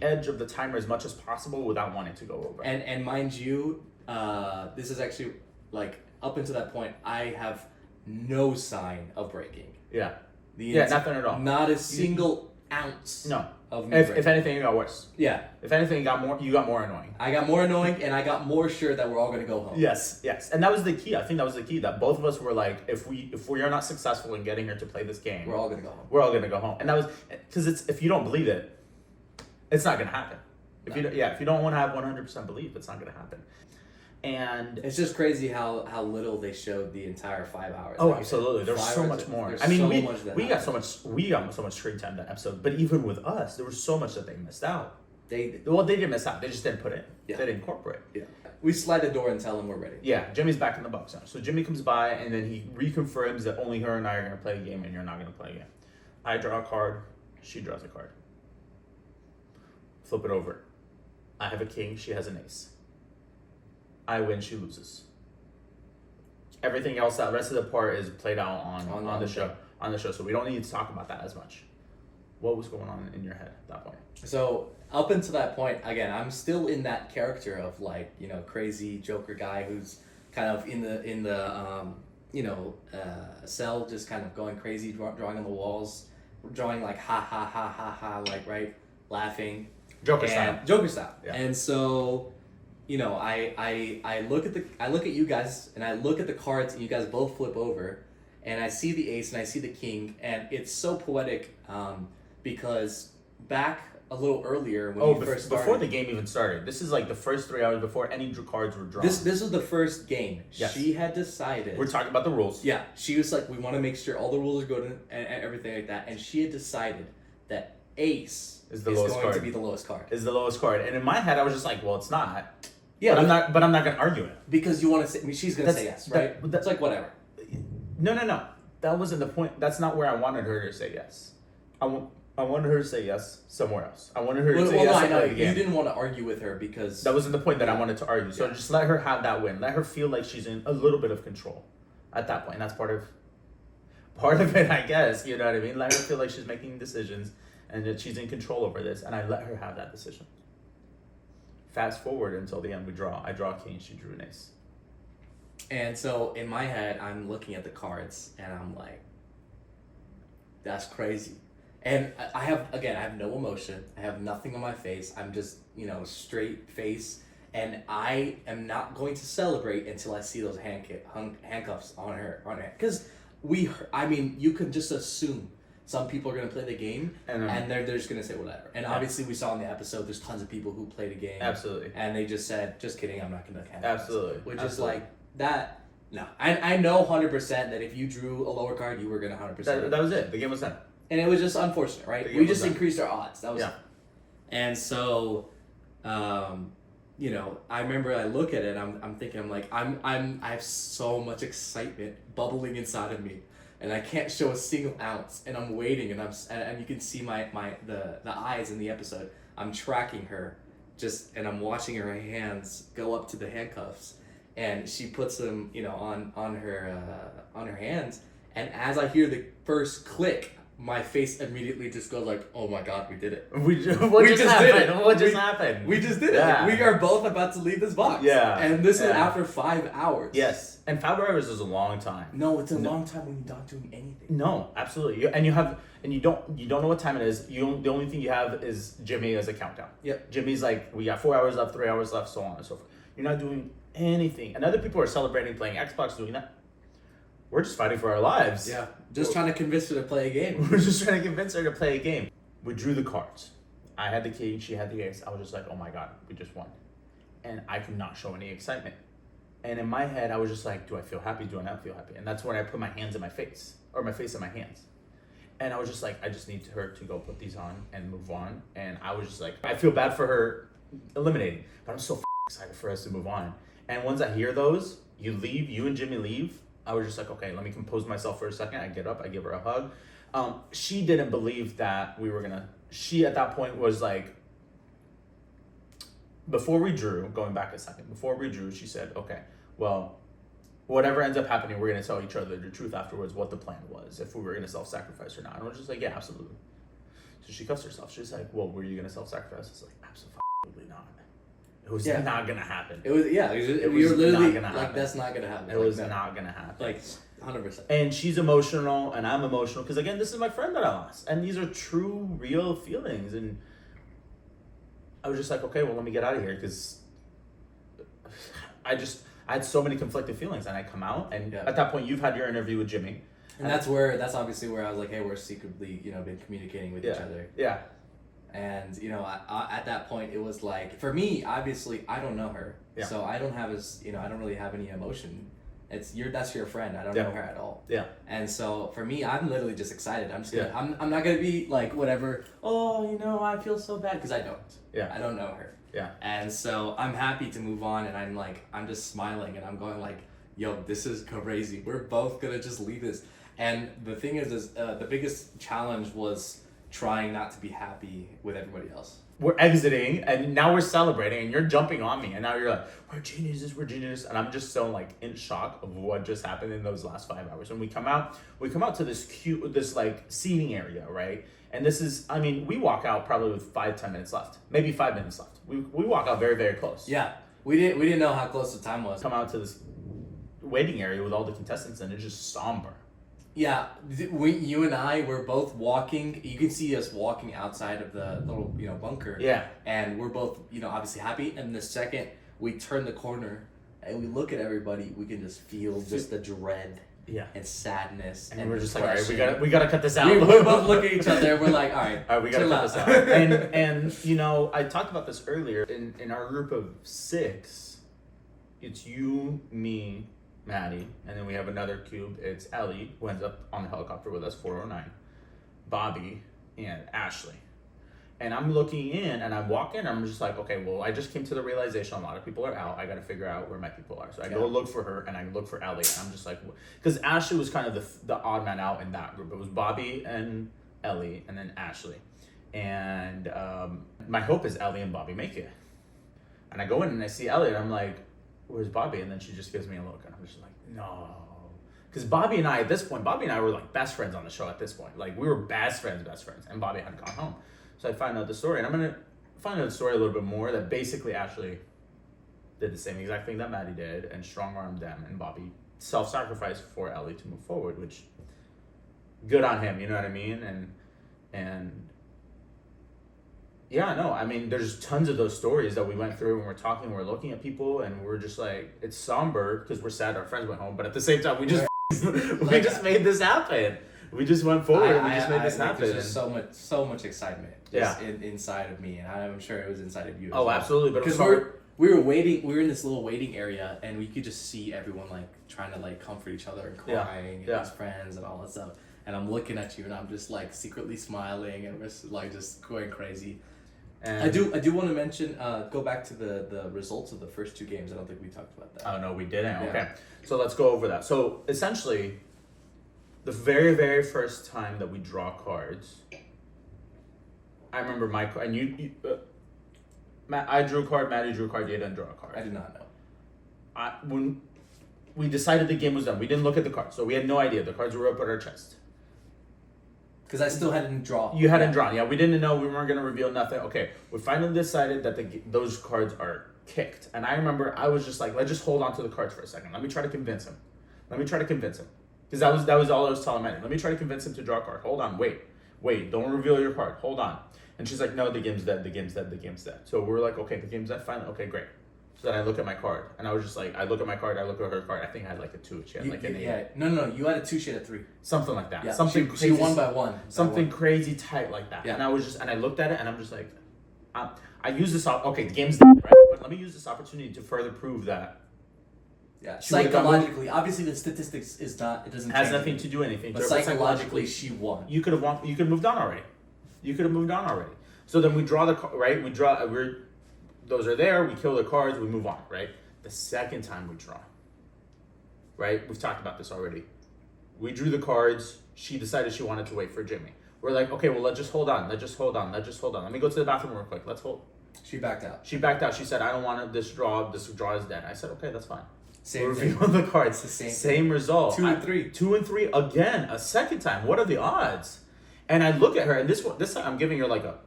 edge of the timer as much as possible without wanting to go over. And mind you, this is actually like up until that point, I have no sign of breaking. Yeah. Nothing at all. Not a single ounce. No. Of me if anything, it got worse. Yeah. If anything, you got more annoying. I got more annoying, and I got more sure that we're all gonna go home. Yes. And that was the key. I think that was the key, that both of us were like, if we are not successful in getting her to play this game, we're all gonna go home. And that was because if you don't believe it, it's not gonna happen. If you don't want to have 100% belief, it's not gonna happen. And It's just crazy how little they showed the entire 5 hours. oh, Like, absolutely. There's 5 so hours, much more. there's I mean, so we much that we got happens. so much screen time that episode. But even with us, there was so much that they missed out. They Well, they didn't miss out. They just didn't put in. Yeah. They didn't incorporate. yeah. We slide the door and tell them we're ready. Yeah, Jimmy's back in the box now. So Jimmy comes by and then he reconfirms that only her and I are gonna play a game and you're not gonna play a game. I draw a card. She draws a card. Flip it over. I have a king. She has an ace. I win. She loses. Everything else, that rest of the part is played out on the show. On the show, so we don't need to talk about that as much. What was going on in your head at that point? So up until that point, again, I'm still in that character of like, you know, crazy Joker guy who's kind of in the cell, just kind of going crazy, drawing on the walls, drawing like ha ha ha ha ha, like right, laughing. Joker style. Joker style. Yeah. And so, you know, I look at you guys and I look at the cards and you guys both flip over, and I see the ace and I see the king, and it's so poetic because back a little earlier when we first started, before the game even started. This is like the first 3 hours before any cards were drawn. this was the first game. Yes. She had decided. We're talking about the rules. Yeah, she was like, we want to make sure all the rules are good and everything like that, and she had decided that ace Is the lowest going card. to be the lowest card. Is the lowest card, and in my head I was just like, well, it's not. Yeah, but I'm not gonna argue it. because you want to say. I mean, she's gonna say yes, right? that's It's like whatever. No. That wasn't the point. That's not where I wanted her to say yes. I wanted her to say yes somewhere else. I wanted her to say yes I to know play the you game. didn't want to argue with her because That wasn't the point that I wanted to argue. So Yeah. just let her have that win. Let her feel like she's in a little bit of control at that point. And that's part of it, I guess. You know what I mean? Let her feel like she's making decisions and that she's in control over this. And I let her have that decision. Fast forward until the end, we draw. I draw a king. She drew an ace. And so in my head, I'm looking at the cards and I'm like, that's crazy. And I have no emotion. I have nothing on my face. I'm just, straight face. And I am not going to celebrate until I see those handcuffs on her. Because you can just assume some people are going to play the game and they're just going to say whatever. And obviously we saw in the episode, there's tons of people who played a game. Absolutely. And they just said, just kidding, I'm not going to handcuffs. Absolutely. Which Absolutely. is like, that, no. I know 100% that if you drew a lower card, you were going to 100%. That was it. The game was done. And it was just unfortunate, right? The game We was just done. increased our odds. That was Yeah. And so, I remember I look at it and I'm thinking, I have so much excitement bubbling inside of me, and I can't show a single ounce, and I'm waiting, and and you can see the eyes in the episode. I'm tracking her, and I'm watching her hands go up to the handcuffs, and she puts them, on her hands, and as I hear the first click, my face immediately just goes like, "Oh my God, we did it! What We just just happened? did it. What just We- happened? We just did it! Yeah. We are both about to leave this box. Yeah. And this is Yeah. after 5 hours. Yes. And 5 hours is a long time. No, it's a long time when you're not doing anything. No, absolutely. You don't know what time it is. The only thing you have is Jimmy as a countdown. Yep. Jimmy's like, we got 4 hours left, 3 hours left, so on and so forth. You're not doing anything. And other people are celebrating, playing Xbox, doing that. We're just fighting for our lives. Yeah. Just trying to convince her to play a game. We're just trying to convince her to play a game. We drew the cards. I had the king, she had the ace. I was just like, oh my God, we just won. And I could not show any excitement. And in my head, I was just like, do I feel happy? Do I not feel happy? And that's when I put my hands in my face, or my face in my hands. And I was just like, I just need her to go put these on and move on. And I was just like, I feel bad for her eliminating, but I'm so excited for us to move on. And once I hear those, you and Jimmy leave, I was just like, okay, let me compose myself for a second. I get up, I give her a hug. She didn't believe that we were gonna, she at that point was like, before we drew, going back a second, before we drew, she said, okay, well, whatever ends up happening, we're gonna tell each other the truth afterwards, what the plan was, if we were gonna self-sacrifice or not. And I was just like, yeah, absolutely. So she cussed herself. She's like, well, were you gonna self-sacrifice? I was like, absolutely not. It was not gonna happen. It was, It we was were literally not gonna like, happen. that's not gonna happen. It Like, was no. not gonna happen. Like, 100%. And she's emotional, and I'm emotional, because again, this is my friend that I lost, and these are true, real feelings. And I was just like, okay, well, let me get out of here, because I had so many conflicted feelings, and I come out, and at that point, you've had your interview with Jimmy, And that's obviously where I was like, hey, we're secretly, been communicating with each other. Yeah. And at that point, it was like, for me, obviously, I don't know her, so I don't have I don't really have any emotion. That's your friend. I don't know her at all. Yeah. And so for me, I'm literally just excited. I'm just gonna, I'm not gonna be like whatever. Oh, I feel so bad because I don't. Yeah. I don't know her. Yeah. And so I'm happy to move on, and I'm just smiling, and I'm going like, yo, this is crazy. We're both gonna just leave this. And the thing is the biggest challenge was trying not to be happy with everybody else. We're exiting, and now we're celebrating, and you're jumping on me, and now you're like, we're geniuses, and I'm just so like in shock of what just happened in those last 5 hours. When we come out to this like seating area, right? And this is, I mean, we walk out probably with 5-10 minutes left, maybe 5 minutes left. We walk out very, very close. Yeah, we didn't know how close the time was. Come out to this waiting area with all the contestants, and it's just somber. Yeah, you and I were both walking. You can see us walking outside of the little, bunker. Yeah. And we're both, obviously happy. And the second we turn the corner and we look at everybody, we can just feel just the dread. Yeah. And sadness. And we're just like, all right, we gotta cut this out. We both look at each other. We're like, all right, we gotta cut this out. And I talked about this earlier. In our group of 6, it's you, me, Maddie, and then we have another cube. It's Ellie, who ends up on the helicopter with us, 409, Bobby, and Ashley. And I'm looking in, and I walk in, and I'm just like, okay, well, I just came to the realization a lot of people are out. I got to figure out where my people are. So I go look for her, and I look for Ellie, and I'm just like, because Ashley was kind of the odd man out in that group. It was Bobby and Ellie, and then Ashley. And my hope is Ellie and Bobby make it. And I go in, and I see Ellie, and I'm like, where's Bobby? And then she just gives me a look, and I'm just like, no. Because Bobby and I were like best friends on the show at this point. Like, we were best friends, and Bobby had gone home. So I find out the story, and I'm going to find out the story a little bit more, that basically Ashley did the same exact thing that Maddie did, and strong-armed them, and Bobby self-sacrificed for Ellie to move forward, which, good on him, you know what I mean? And yeah, no, I mean, there's tons of those stories that we went through, and we're talking, we're looking at people, and we're just like, it's somber because we're sad our friends went home, but at the same time, we just made this happen. We just went forward and we just made this happen. There's just so much excitement inside of me, and I'm sure it was inside of you as well. Absolutely, but because we were waiting, we were in this little waiting area, and we could just see everyone like trying to like comfort each other and crying and his friends and all that stuff. And I'm looking at you, and I'm just like secretly smiling, and we're like just going crazy. And I do want to mention, go back to the results of the first 2 games. I don't think we talked about that. Oh, no, we didn't. Yeah. Okay. So let's go over that. So essentially, the very, very first time that we draw cards, I remember I drew a card, Maddie drew a card, you didn't draw a card. I did not know. When we decided the game was done, we didn't look at the cards, so we had no idea. The cards were up at our chest. Because I still hadn't drawn. You hadn't drawn, yeah. We didn't know. We weren't going to reveal nothing. Okay, we finally decided that those cards are kicked. And I remember I was just like, let's just hold on to the cards for a second. Let me try to convince him. Because that was all I was telling Maddie. Let me try to convince him to draw a card. Hold on, wait, don't reveal your card. Hold on. And she's like, no, the game's dead. So we're like, okay, the game's dead. Finally, okay, great. So then I look at my card, and I was just like, I look at my card, I look at her card. I think I had like a 2. She had like an 8. Yeah, no, you had a 2, she had a 3. Something like that. Yeah, something she crazy. won by 1. Something crazy tight like that. Yeah. And I looked at it, and I'm just like, I use this, okay, the game's dead, right? But let me use this opportunity to further prove that. Yeah, psychologically, obviously the statistics it doesn't has nothing to do anything. But psychologically, she won. You could have won. You could have moved on already. So then we draw the card, right? Those are there. We kill the cards. We move on, right? The second time we draw, right? We've talked about this already. We drew the cards. She decided she wanted to wait for Jimmy. We're like, okay, well, let's just hold on. Let me go to the bathroom real quick. Let's hold. She backed out. She said, I don't want this draw. This draw is dead. I said, okay, that's fine. Same thing. The cards. It's the same result. 2 and 3. 2 and 3 again, a second time. What are the odds? And I look at her, and this time I'm giving her like a,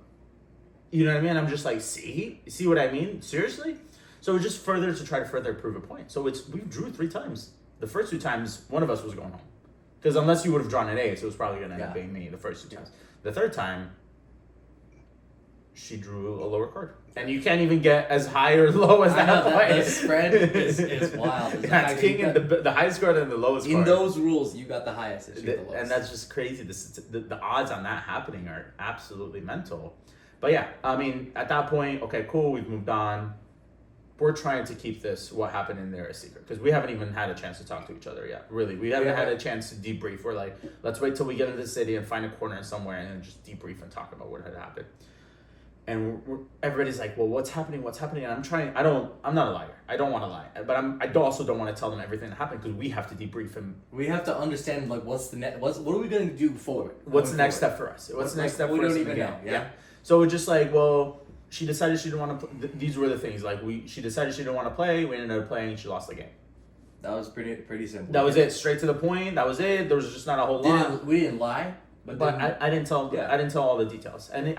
you know what I mean? I'm just like, see what I mean? Seriously? So it's just further to try to further prove a point. So we drew 3 times. The first 2 times, one of us was going home. Because unless you would have drawn an ace, it was probably going to end up being me the first 2 times. The third time, she drew a lower card. And you can't even get as high or low as that point. The spread is wild. That's king and the highest card and the lowest card. In those rules, you got the highest and she got the lowest. And that's just crazy. The odds on that happening are absolutely mental. But yeah, I mean, at that point, okay, cool, we've moved on. We're trying to keep this, what happened in there, a secret. Because we haven't even had a chance to talk to each other yet. Really. We haven't had a chance to debrief. We're like, let's wait till we get into the city and find a corner somewhere and then just debrief and talk about what had happened. And everybody's like, well, what's happening? And I'm not a liar. I don't want to lie. But I also don't want to tell them everything that happened because we have to debrief and we have to understand, like, what are we going to do forward? What's the next step for us? What's the next step for us? We don't even know. Yeah. So we're just like, well, she decided she didn't want to. These were the things. Like she decided she didn't want to play. We ended up playing. She lost the game. That was pretty simple. That was it. Straight to the point. That was it. There was just not a whole lot. We didn't lie. But I didn't tell. Yeah. I didn't tell all the details, and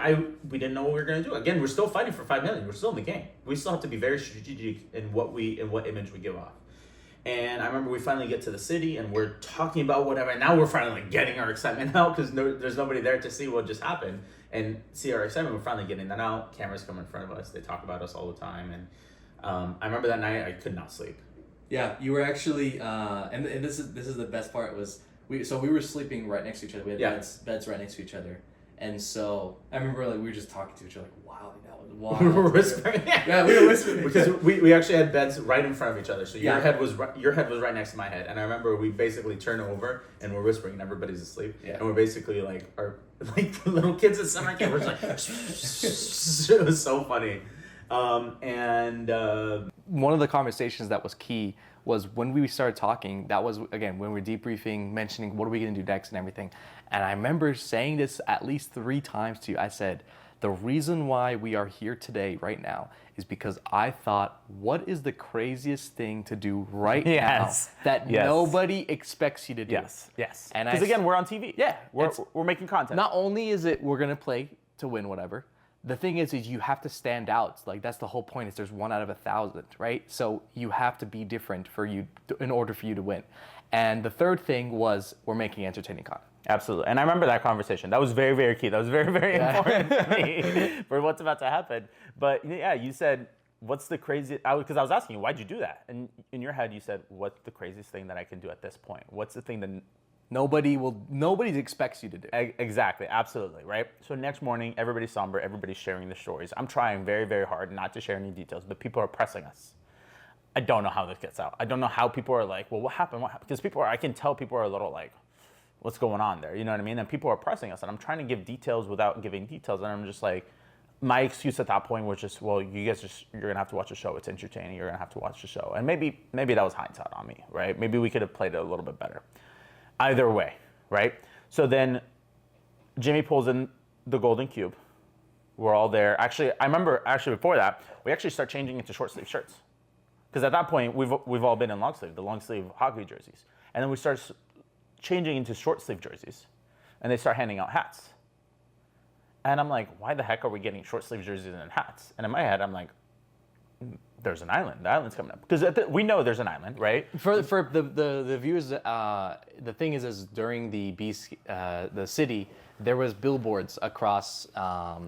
we didn't know what we were gonna do. Again, we're still fighting for 5 million. We're still in the game. We still have to be very strategic in what image we give off. And I remember we finally get to the city, and we're talking about whatever. And now we're finally like getting our excitement out because there's nobody there to see what just happened and see our excitement. We're finally getting that out. Cameras come in front of us. They talk about us all the time. And I remember that night I could not sleep. Yeah, you were actually, and this is the best part was. We were sleeping right next to each other. We had beds right next to each other, and so I remember like we were just talking to each other like, "Wow, that was wild." We were whispering. Yeah, we were whispering because we actually had beds right in front of each other. So your head was right next to my head, and I remember we basically turned over and we're whispering, and everybody's asleep, and we're basically like like little kids at summer camp. We're just like, it was so funny, and one of the conversations that was key was when we started talking. That was, again, when we're debriefing, mentioning what are we going to do next and everything. And I remember saying this at least 3 times to you. I said, the reason why we are here today, right now, is because I thought, what is the craziest thing to do right now that nobody expects you to do? Yes. And because again, we're on TV. Yeah. We're making content. Not only is it we're going to play to win whatever, the thing is you have to stand out. Like, that's the whole point, is there's 1 out of 1,000, right? So you have to be different in order for you to win. And the third thing was we're making entertaining content. Absolutely. And I remember that conversation. That was very, very key. That was very, very important for me for what's about to happen. But yeah, you said, what's the craziest, because I was asking you, why'd you do that? And in your head, you said, what's the craziest thing that I can do at this point? What's the thing that nobody expects you to do. Exactly, absolutely, right? So next morning, everybody's somber, everybody's sharing the stories. I'm trying very, very hard not to share any details, but people are pressing us. I don't know how this gets out. I don't know how people are like, well, what happened? Because I can tell people are a little like, what's going on there? You know what I mean? And people are pressing us, and I'm trying to give details without giving details, and I'm just like, my excuse at that point was just, well, you're gonna have to watch the show. It's entertaining. You're gonna have to watch the show. And maybe that was hindsight on me, right? Maybe we could have played it a little bit better. Either way, right? So then Jimmy pulls in the golden cube. We're all there. Actually, I remember before that, we actually start changing into short sleeve shirts. Because at that point, we've all been in long sleeve, the long sleeve hockey jerseys. And then we start changing into short sleeve jerseys. And they start handing out hats. And I'm like, why the heck are we getting short sleeve jerseys and hats? And in my head, I'm like, there's an island. The island's coming up. Because we know there's an island, right? For the viewers, the thing is during the Beast, the city, there was billboards across, I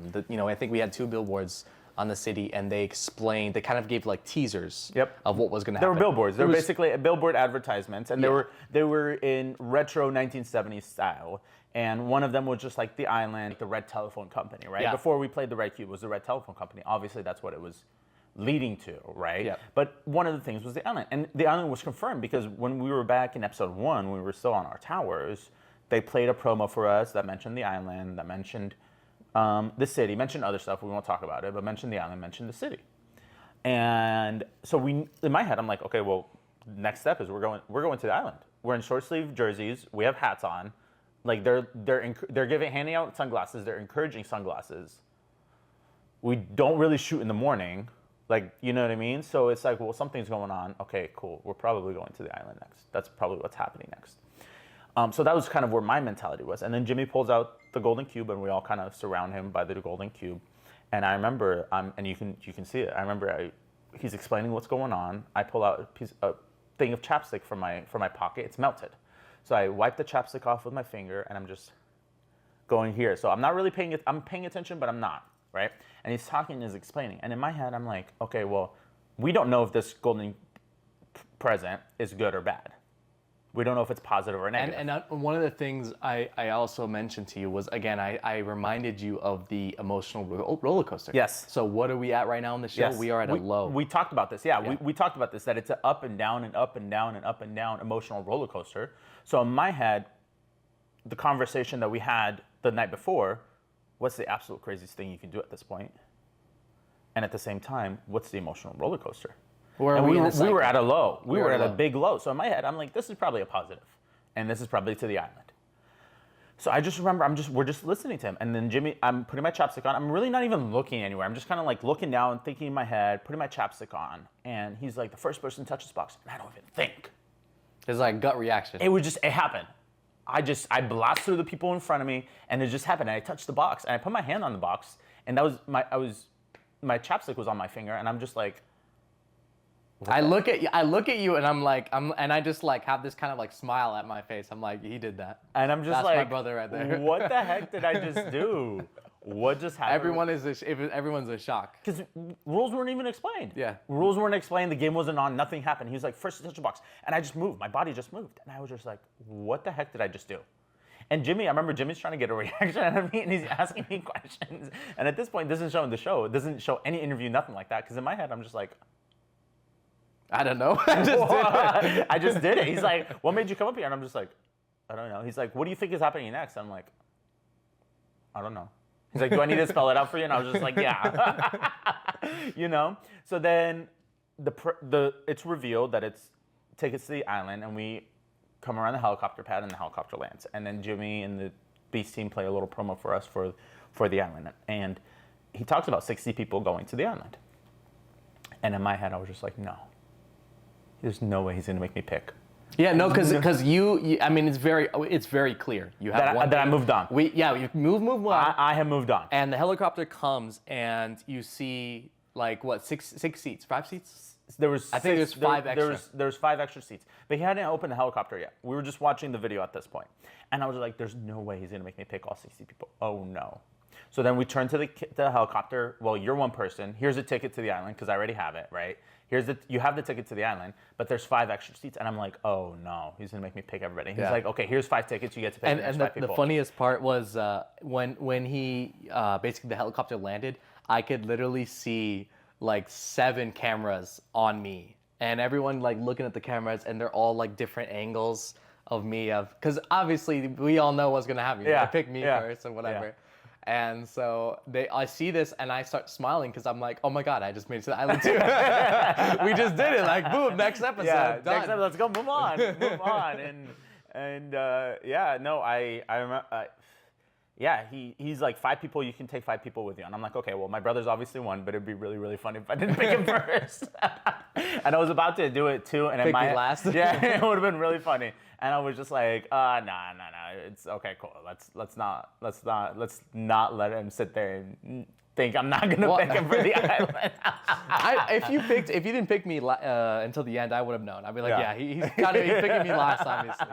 think we had 2 billboards on the city, and they kind of gave like teasers of what was going to happen. There were billboards. They were basically billboard advertisements, and they were in retro 1970s style. And one of them was just like the island, the Red Telephone Company, right? Yeah. Before we played the Red Cube, was the Red Telephone Company. Obviously, that's what it was leading to, right? Yeah. But one of the things was the island. And the island was confirmed because when we were back in episode 1, we were still on our towers, they played a promo for us that mentioned the island, that mentioned the city, mentioned other stuff, we won't talk about it, but mentioned the island, mentioned the city. And so in my head, I'm like, okay, well, next step is we're going to the island. We're in short sleeve jerseys, we have hats on. Like they're handing out sunglasses, they're encouraging sunglasses. We don't really shoot in the morning. Like, you know what I mean? So it's like, well, something's going on. Okay, cool. We're probably going to the island next. That's probably what's happening next. So that was kind of where my mentality was. And then Jimmy pulls out the golden cube, and we all kind of surround him by the golden cube. And I remember, and you can see it. I remember he's explaining what's going on. I pull out a thing of chapstick from my pocket. It's melted. So I wipe the chapstick off with my finger, and I'm just going here. So I'm not really paying attention, but I'm not, right? And he's talking and he's explaining. And in my head, I'm like, okay, well, we don't know if this golden present is good or bad. We don't know if it's positive or negative. And one of the things I also mentioned to you was, again, I reminded you of the emotional roller coaster. Yes. So what are we at right now in the show? Yes. We are at a low. We talked about this. Yeah. We talked about this, that it's an up and down and up and down and up and down emotional roller coaster. So in my head, the conversation that we had the night before, what's the absolute craziest thing you can do at this point? And at the same time, what's the emotional roller coaster? Where and are we in were at a low. We were at a low. big low. So in my head, I'm like, this is probably a positive, and this is probably to the island. So I just remember we're just listening to him, and then Jimmy, I'm putting my chapstick on. I'm really not even looking anywhere. I'm just kind of like looking down, thinking in my head, putting my chapstick on, and he's like, the first person to touch this box, and I don't even think. It's like gut reaction. It happened. I blast through the people in front of me, and it just happened. And I touched the box, and I put my hand on the box, and that was my chapstick was on my finger, and I'm just like. I look at you, and and I just like have this kind of like smile at my face. I'm like, he did that. And I'm just That's like, my brother right there. What the heck did I just do? What just happened? Everyone's a shock. Because rules weren't even explained. Yeah. Rules weren't explained. The game wasn't on. Nothing happened. He was like, first to touch the box. And I just moved. My body just moved. And I was just like, what the heck did I just do? And Jimmy, I remember Jimmy's trying to get a reaction out of me, and he's asking me questions. And at this point, it doesn't show in the show. It doesn't show any interview, nothing like that. Because in my head, I'm just like, I don't know. I just did it. I just did it. He's like, what made you come up here? And I'm just like, I don't know. He's like, what do you think is happening next? I'm like, I don't know. He's like, do I need to spell it out for you? And I was just like, yeah. You know? So then it's revealed that it's tickets to the island, and we come around the helicopter pad, and the helicopter lands. And then Jimmy and the Beast team play a little promo for us for the island. And he talks about 60 people going to the island. And in my head, I was just like, no. There's no way he's going to make me pick. Yeah, no, because you, I mean, it's very clear. You have that I moved on. You move on. I have moved on. And the helicopter comes, and you see like what, six seats, 5 seats? I think there's 5 extra. There's 5 extra seats, but he hadn't opened the helicopter yet. We were just watching the video at this point, and I was like, "There's no way he's going to make me pick all 60 people." Oh no. So then we turn to the helicopter. Well, you're one person. Here's a ticket to the island because I already have it, right? You have the ticket to the island, but there's 5 extra seats, and I'm like, oh no, he's gonna make me pick everybody. He's like, okay, here's 5 tickets, you get to pick. And the funniest part was when he basically the helicopter landed, I could literally see like 7 cameras on me, and everyone like looking at the cameras, and they're all like different angles of me, because obviously we all know what's gonna happen. Yeah. They pick me first or whatever. Yeah. And so I see this, and I start smiling because I'm like, oh my God, I just made it to the island too. We just did it. Like, boom, next episode. Yeah, done. next episode, let's go, move on. I remember, he's like 5 people, you can take 5 people with you. And I'm like, okay, well, my brother's obviously one, but it'd be really, really funny if I didn't pick him first. And I was about to do it too. And Pick me last? Yeah, it would have been really funny. And I was just like, nah, it's okay, cool. Let's not let him sit there and think I'm not gonna pick him for the island. If you didn't pick me until the end, I would have known. I'd be like, he's picking me last, obviously,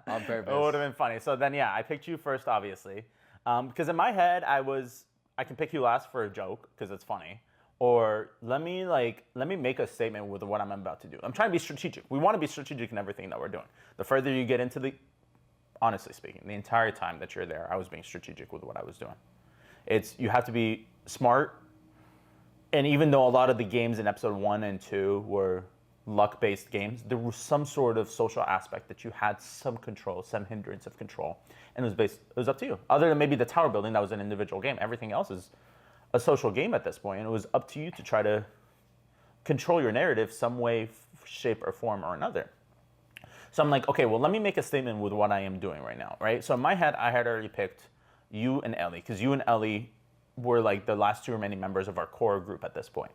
on purpose. It would have been funny. So then, I picked you first, obviously, because in my head I can pick you last for a joke because it's funny, or let me make a statement with what I'm about to do. I'm trying to be strategic. We want to be strategic in everything that we're doing. The further you get into honestly speaking, the entire time that you're there, I was being strategic with what I was doing. You have to be smart, and even though a lot of the games in episode 1 and 2 were luck-based games, there was some sort of social aspect that you had some control, some hindrance of control, and it was up to you. Other than maybe the tower building, that was an individual game. Everything else is a social game at this point, and it was up to you to try to control your narrative some way, shape, or form or another. So I'm like, okay, well, let me make a statement with what I am doing right now, right? So in my head, I had already picked you and Ellie, because you and Ellie were like the last 2 remaining members of our core group at this point.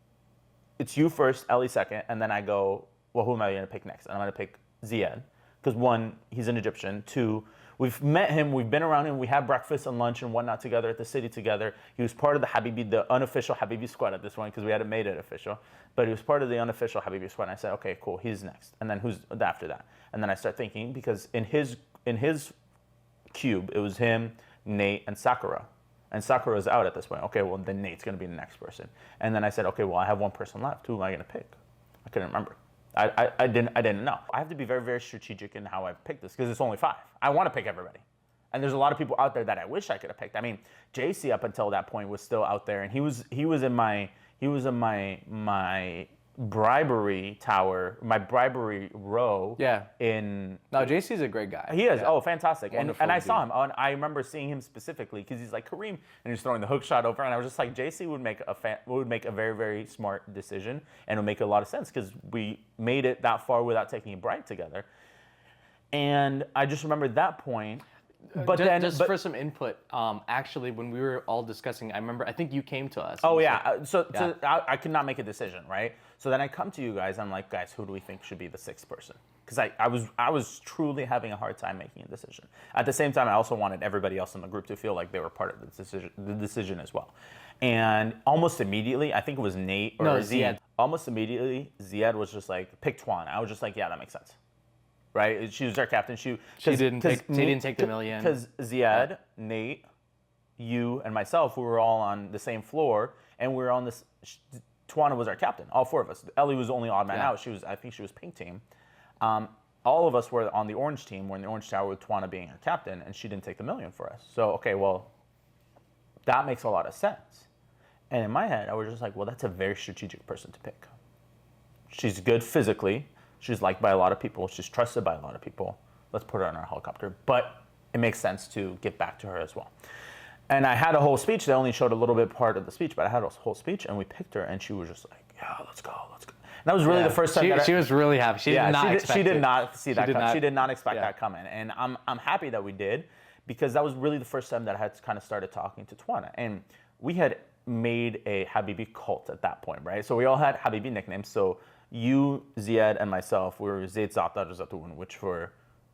It's you first, Ellie second, and then I go, well, who am I going to pick next? And I'm going to pick Ziad, because 1, he's an Egyptian. 2, we've met him, we've been around him, we had breakfast and lunch and whatnot together at the city together. He was part of the Habibi, the unofficial Habibi squad at this point, because we hadn't made it official. But he was part of the unofficial Habibi squad, and I said, okay, cool, he's next. And then who's after that? And then I start thinking, because in his cube, it was him, Nate, and Sakura. And Sakura's out at this point. Okay, well, then Nate's going to be the next person. And then I said, okay, well, I have 1 person left. Who am I going to pick? I couldn't remember. I didn't know. I have to be very, very strategic in how I pick this because it's only 5. I want to pick everybody. And there's a lot of people out there that I wish I could have picked. I mean, JC up until that point was still out there, and he was in my bribery tower, my bribery row. Yeah. In No, JC's a great guy. he is. Yeah. Oh, fantastic. And Wonderful I saw dude. him. And I remember seeing him specifically because he's like Karim, and he's throwing the hook shot over, and I was just like, JC would make a very, very smart decision, and it would make a lot of sense because we made it that far without taking a bribe together. And I just remember that point. But for some input, actually, when we were all discussing, I think you came to us. Oh and yeah, said- so I could not make a decision, right? So then I come to you guys. I'm like, guys, who do we think should be the 6th person? Because I was truly having a hard time making a decision. At the same time, I also wanted everybody else in the group to feel like they were part of the decision as well. And almost immediately, I think it was Nate or Ziad. Almost immediately, Ziad was just like, pick Twan. I was just like, yeah, that makes sense. Right? She was our captain. She didn't take the million. Because Ziad, Nate, you, and myself, we were all on the same floor, and we were on this. Tawana was our captain, all 4 of us. Ellie was only odd man out. I think she was pink team. All of us were on the orange team. We're in the orange tower with Tawana being our captain, and she didn't take the million for us. So, okay, well, that makes a lot of sense. And in my head, I was just like, well, that's a very strategic person to pick. She's good physically. She's liked by a lot of people. She's trusted by a lot of people. Let's put her on our helicopter. But it makes sense to give back to her as well. And I had a whole speech. They only showed a little bit part of the speech, but I had a whole speech, and we picked her, and she was just like, yeah, let's go. And that was really the first time she was really happy. She did not expect she did it. not see that coming. She did not expect Yeah. that coming. And I'm happy that we did, because that was really the first time that I had kind of started talking to Tawana. And we had made a Habibi cult at that point, right? So we all had Habibi nicknames. So you, Ziad, and myself, we were Zayt, Zatar, Zatoun, which for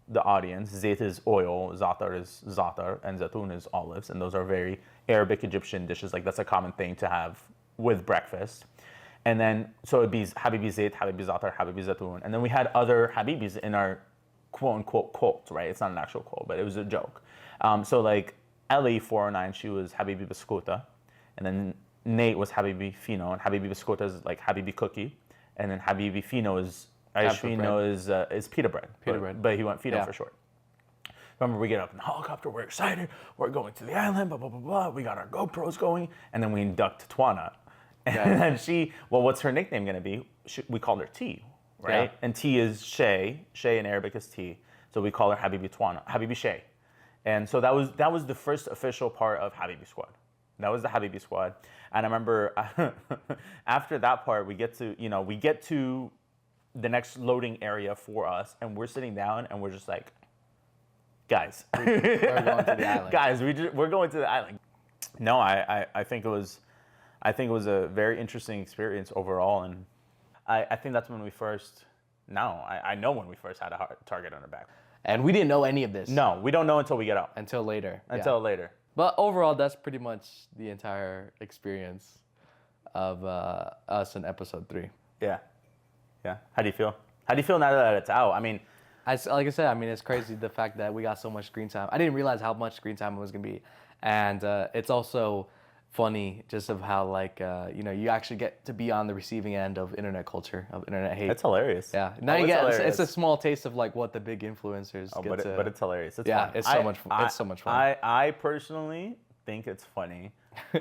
the audience, Zayt is oil, Zatar is Zatar, and Zatoun is olives. And those are very Arabic Egyptian dishes. Like, that's a common thing to have with breakfast. And then, so it'd be Habibi Zayt, Habibi Zatar, Habibi Zatoun. And then we had other Habibis in our quote-unquote cult, right? It's not an actual quote, but it was a joke. So like Ellie, 409, she was Habibi Biscuita. And then Nate was Habibi Fino. And Habibi Biscuita is like Habibi Cookie. And then Habibi Fino is pita bread. But he went Fino for short. Remember, we get up in the helicopter, we're excited, we're going to the island, blah, blah, blah, blah. We got our GoPros going, and then we induct Tawana. And then what's her nickname going to be? We called her T, right? Yeah. And T is Shay. Shay in Arabic is T. So we call her Habibi Tawana, Habibi Shay. And so that was the first official part of Habibi Squad. That was the Habibi Squad. And I remember after that part, we get to the next loading area for us, and we're sitting down, and we're just like, guys, we're going to the island. Guys, we're going to the island. No, I think it was a very interesting experience overall, and I think that's when we first. No, I know when we first had a hard target on our back. And we didn't know any of this. No, we don't know until we get out. Until later. Later. But overall, that's pretty much the entire experience of us in episode 3. Yeah. How do you feel? How do you feel now that it's out? I mean, like I said, it's crazy the fact that we got so much screen time. I didn't realize how much screen time it was gonna be, and it's also funny just of how you actually get to be on the receiving end of internet culture, of internet hate. It's hilarious. Yeah. Now you get it's a small taste of like what the big influencers get to. But it's hilarious. It's yeah, fun. it's so much fun. It's so much fun. I personally think it's funny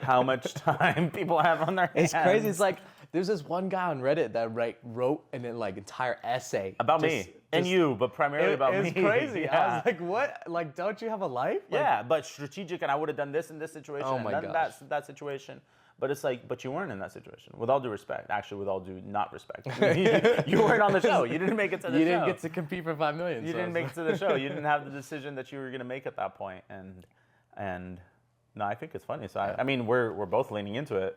how much time people have on their hands. It's crazy. It's like there's this one guy on Reddit that wrote an entire essay about me and you, but primarily about me. It's crazy. Yeah. I was like, what? Like, don't you have a life? Yeah, but strategic, and I would have done this in this situation, oh my and done that situation. But it's like, but you weren't in that situation. With all due respect, actually, with all due not respect, you weren't on the show. You didn't make it to the show. You didn't get to compete for $5 million. You didn't make it to the show. You didn't have the decision that you were going to make at that point, and no, I think it's funny. So I mean, we're both leaning into it.